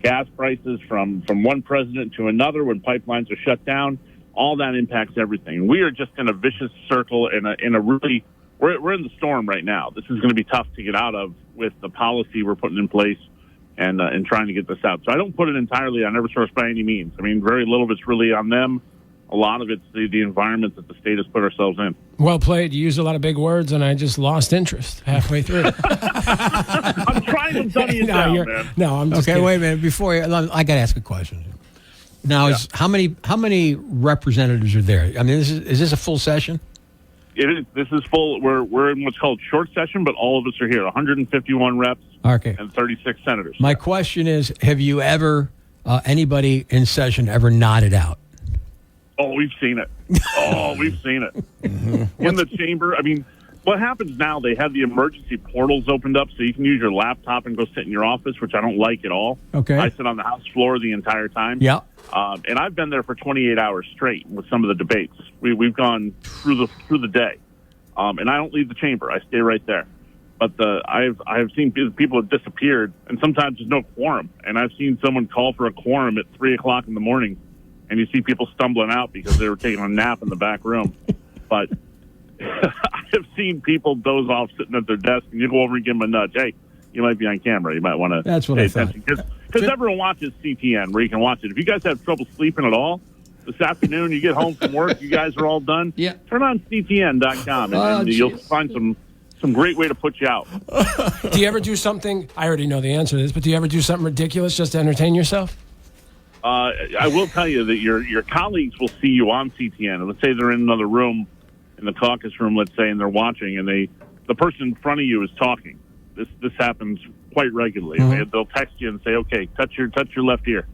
gas prices from one president to another when pipelines are shut down. All that impacts everything. We are just in a vicious circle in a really we're in the storm right now. This is going to be tough to get out of with the policy we're putting in place and trying to get this out. So I don't put it entirely on Eversource by any means. I mean, very little of it's really on them. A lot of it's the environment that the state has put ourselves in. Well played. You used a lot of big words, and I just lost interest halfway through. I'm trying to dummy it down, man. No, I'm just kidding. Wait a minute. Before I got to ask a question. Now, how many representatives are there? I mean, is this a full session? It is. This is full. We're in what's called short session, but all of us are here. 151 reps and 36 senators. My question is, have you ever, anybody in session ever nodded out? Oh, we've seen it. We've seen it. In the chamber, I mean, what happens now, they have the emergency portals opened up so you can use your laptop and go sit in your office, which I don't like at all. Okay. I sit on the House floor the entire time. Yeah. And I've been there for 28 hours straight with some of the debates. We've gone through the day. And I don't leave the chamber. I stay right there. But I have seen people have disappeared, and sometimes there's no quorum. And I've seen someone call for a quorum at 3 o'clock in the morning, and you see people stumbling out because they were taking a nap in the back room. But I have seen people doze off sitting at their desk, and you go over and give them a nudge. Hey, you might be on camera. You might want to pay attention. Because everyone watches CTN where you can watch it. If you guys have trouble sleeping at all, this afternoon, you get home from work, you guys are all done. Yeah. Turn on CTN.com, and you'll find some great way to put you out. Do you ever do something? I already know the answer to this, but do you ever do something ridiculous just to entertain yourself? I will tell you that your colleagues will see you on CTN. Let's say they're in another room, in the caucus room, let's say, and they're watching, and the person in front of you is talking. This happens quite regularly. Mm-hmm. They'll text you and say, "Okay, touch your left ear,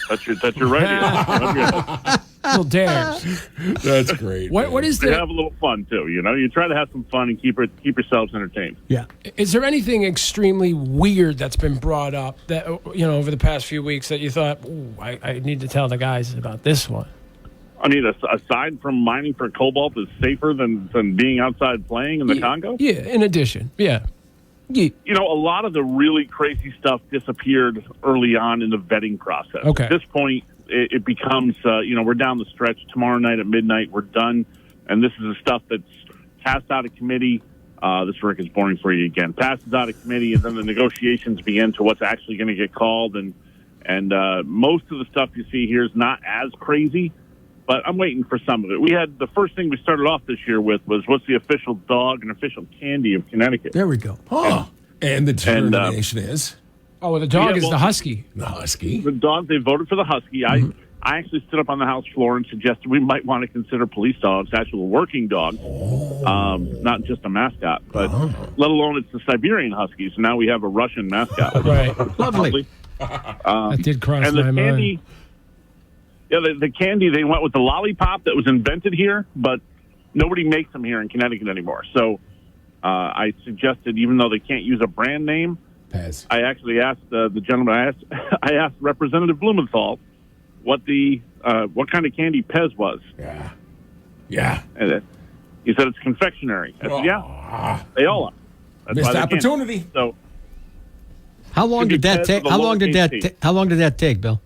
touch your right ear." Little dares. That's great. What is They the? have a little fun too. You try to have some fun and keep yourselves entertained. Yeah. Is there anything extremely weird that's been brought up that over the past few weeks that you thought, "Ooh, I need to tell the guys about this one"? I mean, aside from mining for cobalt is safer than being outside playing in the Congo? Yeah, in addition. Yeah. A lot of the really crazy stuff disappeared early on in the vetting process. Okay. At this point, it becomes, we're down the stretch. Tomorrow night at midnight, we're done. And this is the stuff that's passed out of committee. This, Rick, is boring for you again. Passes out of committee, and then the negotiations begin to what's actually going to get called. And most of the stuff you see here is not as crazy. But I'm waiting for some of it. We had the first thing we started off this year with was what's the official dog and official candy of Connecticut. There we go. And the determination is? Oh, the dog is the husky. The husky. The dog, they voted for the husky. I actually stood up on the House floor and suggested we might want to consider police dogs, actual working dogs, not just a mascot, but let alone it's the Siberian husky. So now we have a Russian mascot. Right. Lovely. That did cross and my the candy, mind. Yeah, the candy, they went with the lollipop that was invented here, but nobody makes them here in Connecticut anymore. So I suggested, even though they can't use a brand name, Pez. I actually asked the gentleman, I asked Representative Blumenthal what kind of candy Pez was. Yeah. And he said it's confectionery. I said, yeah, they all are. That's Missed why they can't. opportunity. So How long did that take? How long did that take, Bill?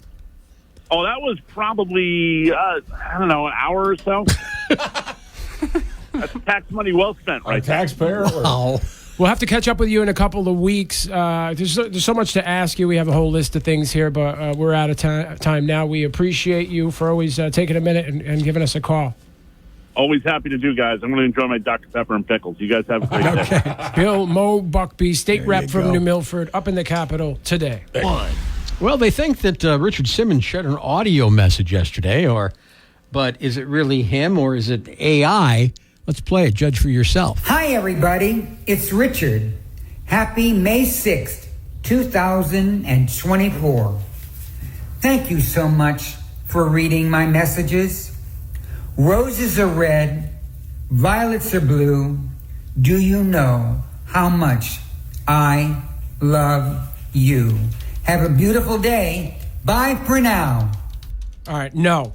Oh, that was probably, I don't know, an hour or so. That's tax money well spent, right? Taxpayer. Wow. We'll have to catch up with you in a couple of weeks. There's so much to ask you. We have a whole list of things here, but we're out of time now. We appreciate you for always taking a minute and giving us a call. Always happy to do, guys. I'm going to enjoy my Dr. Pepper and pickles. You guys have a great day. Okay. Bill Buckbee, state rep from New Milford, up in the Capitol today. Well, they think that Richard Simmons shared an audio message yesterday, but is it really him or is it AI? Let's play it. Judge for yourself. Hi, everybody. It's Richard. Happy May 6th, 2024. Thank you so much for reading my messages. Roses are red, violets are blue. Do you know how much I love you? Have a beautiful day. Bye for now. All right, no.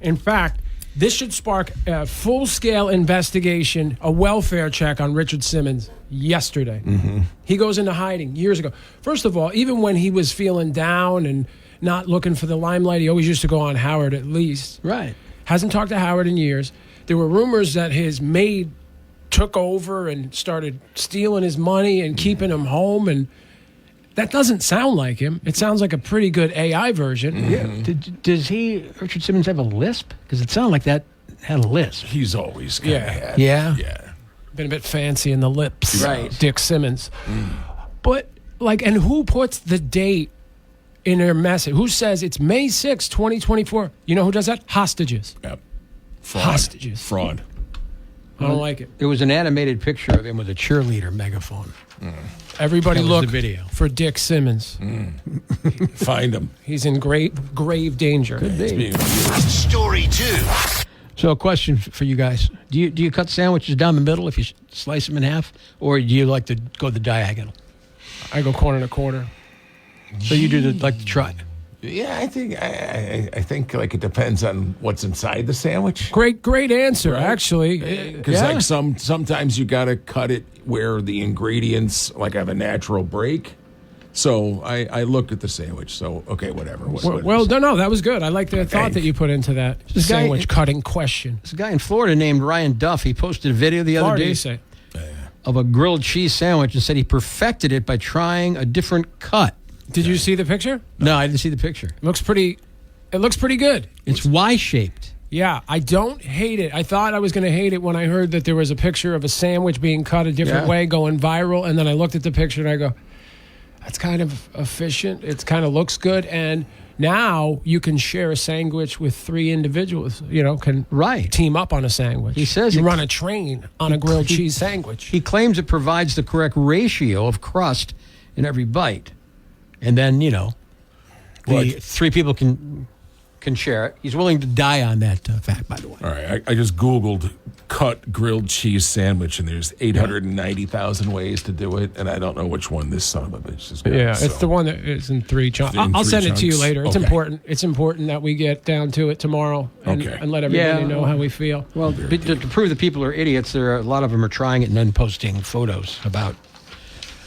In fact, this should spark a full-scale investigation, a welfare check on Richard Simmons yesterday. Mm-hmm. He goes into hiding years ago. First of all, even when he was feeling down and not looking for the limelight, he always used to go on Howard at least. Right. Hasn't talked to Howard in years. There were rumors that his maid took over and started stealing his money and keeping him home, and that doesn't sound like him. It sounds like a pretty good AI version. Yeah. Does Richard Simmons, have a lisp? Because it sounded like that had a lisp. He's always kind of had. Yeah. Yeah. Been a bit fancy in the lips. Right. Dick Simmons. But, and who puts the date in their message? Who says it's May 6, 2024? You know who does that? Hostages. Yep. Fraud. Hostages. Fraud. I don't like it. It was an animated picture of him with a cheerleader megaphone. Everybody That was look the video. for Dick Simmons. Find him. He's in grave danger. Could be. Story 2. So a question for you guys. Do you cut sandwiches down the middle if you slice them in half? Or do you like to go the diagonal? I go corner to quarter. So you do the try. Yeah, I think like it depends on what's inside the sandwich. Great answer, actually. Because like sometimes you got to cut it where the ingredients like have a natural break. So I looked at the sandwich. So okay, whatever. No, that was good. I like the thought that you put into that sandwich cutting question. There's a guy in Florida named Ryan Duff. He posted a video the other day of a grilled cheese sandwich and said he perfected it by trying a different cut. Did you see the picture? No, I didn't see the picture. Looks pretty It looks pretty good. It's Y-shaped. Yeah, I don't hate it. I thought I was going to hate it when I heard that there was a picture of a sandwich being cut a different way going viral, and then I looked at the picture and I go, that's kind of efficient. It kind of looks good, and now you can share a sandwich with 3 individuals, can team up on a sandwich. He says you run a train on a grilled cheese sandwich. He claims it provides the correct ratio of crust in every bite. And then, the 3 people can share it. He's willing to die on that fact, by the way. All right, I just Googled cut grilled cheese sandwich, and there's 890,000 ways to do it, and I don't know which one this son of a bitch is. It's the one that is in 3 chunks. I'll send it to you later. It's important. It's important that we get down to it tomorrow and let everybody know how we feel. Well, to prove that people are idiots, a lot of them are trying it and then posting photos about.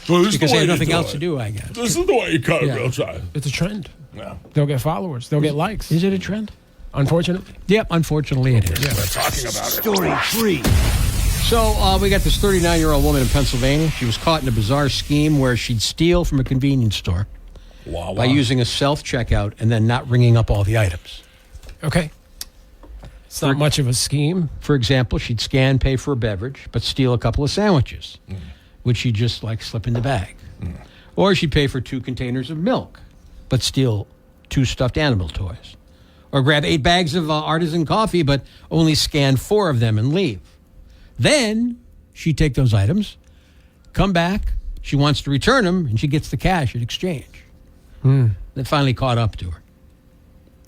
Because they have nothing else to do, I guess. This is the way you cut a grilled cheese. It's a trend. Yeah. They'll get followers. They'll get likes. Is it a trend? Unfortunately. Yep, unfortunately it is. Yeah, we're talking about it. Story 3. So we got this 39-year-old woman in Pennsylvania. She was caught in a bizarre scheme where she'd steal from a convenience store by using a self-checkout and then not ringing up all the items. Okay. It's not much of a scheme. For example, she'd scan, pay for a beverage, but steal a couple of sandwiches, which she'd just slip in the bag. Or she'd pay for 2 containers of milk, but steal 2 stuffed animal toys. Or grab 8 bags of artisan coffee, but only scan 4 of them and leave. Then she'd take those items, come back, she wants to return them, and she gets the cash in exchange. They finally caught up to her.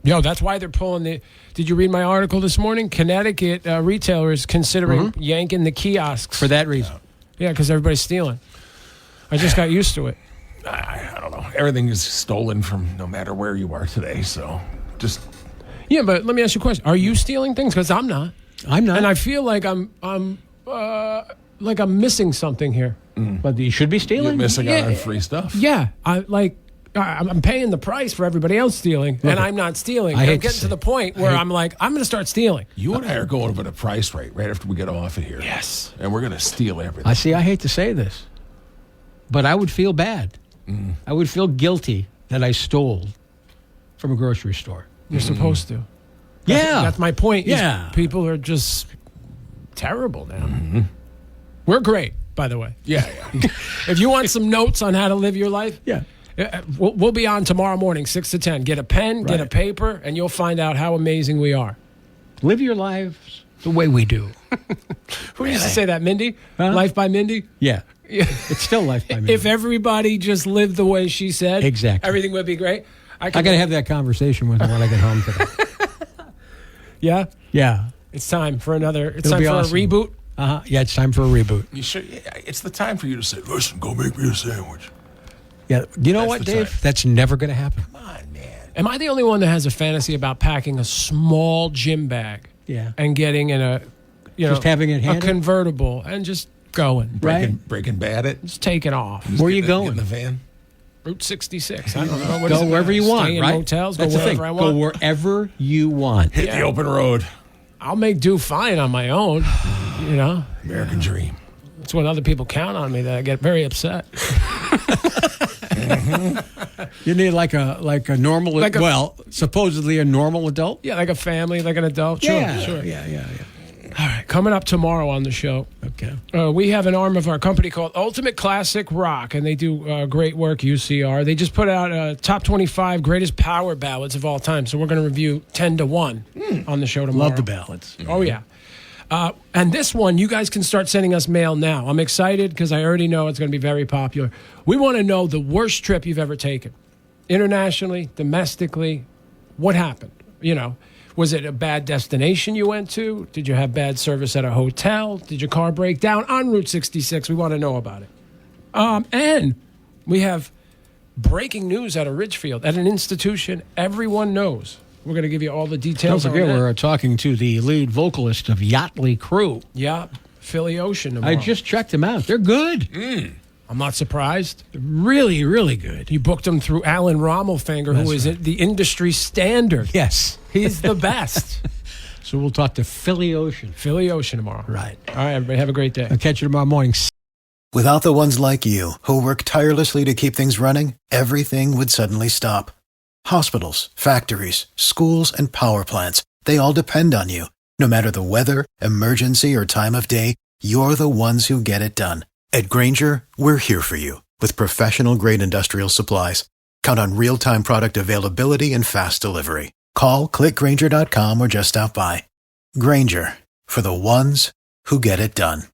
Yo, that's why they're pulling the... Did you read my article this morning? Connecticut retailers considering yanking the kiosks. For that reason. Yeah, because everybody's stealing. I just got used to it. I don't know. Everything is stolen from no matter where you are today, so just... Yeah, but let me ask you a question. Are you stealing things? Because I'm not. I'm not. And I feel like I'm missing something here. But you should be stealing? You're missing out on free stuff. Yeah. I'm paying the price for everybody else stealing, and I'm not stealing. I'm getting to the point where I'm like, I'm going to start stealing. You and I are going over the price right after we get off of here. Yes. And we're going to steal everything. I hate to say this, but I would feel bad. I would feel guilty that I stole from a grocery store. You're supposed to. That's my point. Yeah. People are just terrible now. We're great, by the way. Yeah. If you want some notes on how to live your life, we'll be on tomorrow morning, 6 to 10. Get a pen, get a paper, and you'll find out how amazing we are. Live your lives the way we do. Who used to say that, Mindy? Huh? Life by Mindy? Yeah. It's still Life by Mindy. If everybody just lived the way she said, exactly, everything would be great. I got to have that conversation with her when I get home today. Yeah? Yeah. It's time for another. It's time for awesome. A reboot. Yeah, it's time for a reboot. You should. It's the time for you to say, listen, go make me a sandwich. Yeah. You know what, Dave? Time. That's never going to happen. Come on, man. Am I the only one that has a fantasy about packing a small gym bag? Yeah. And getting in a, just having it handy? A convertible and just going. Breaking bad at? Just taking off. Where are you going? In the van? Route 66. I don't know. Go wherever you want, Stay in right? hotels. That's go wherever I want. Go wherever you want. Hit the open road. I'll make do fine on my own. American dream. That's when other people count on me that I get very upset. You need like a normal, supposedly a normal adult? Yeah, like a family, like an adult. Sure. Yeah. All right, coming up tomorrow on the show. Okay. We have an arm of our company called Ultimate Classic Rock, and they do great work, UCR. They just put out top 25 greatest power ballads of all time, so we're going to review 10 to 1 on the show tomorrow. Love the ballads. Oh, yeah. And this one, you guys can start sending us mail now. I'm excited because I already know it's going to be very popular. We want to know the worst trip you've ever taken. Internationally, domestically, what happened? Was it a bad destination you went to? Did you have bad service at a hotel? Did your car break down on Route 66? We want to know about it. And we have breaking news out of Ridgefield at an institution everyone knows. We're going to give you all the details. Don't forget, we're talking to the lead vocalist of Yachtly Crew. Yeah, Philly Ocean tomorrow. I just checked them out. They're good. I'm not surprised. Really, really good. You booked them through Alan Rommelfinger, who is the industry standard. Yes. He's the best. So we'll talk to Philly Ocean. Philly Ocean tomorrow. Right. All right, everybody. Have a great day. I'll catch you tomorrow morning. Without the ones like you, who work tirelessly to keep things running, everything would suddenly stop. Hospitals, factories, schools, and power plants, they all depend on you. No matter the weather, emergency, or time of day, you're the ones who get it done. At Grainger, we're here for you with professional-grade industrial supplies. Count on real-time product availability and fast delivery. Call, click Grainger.com, or just stop by. Grainger, for the ones who get it done.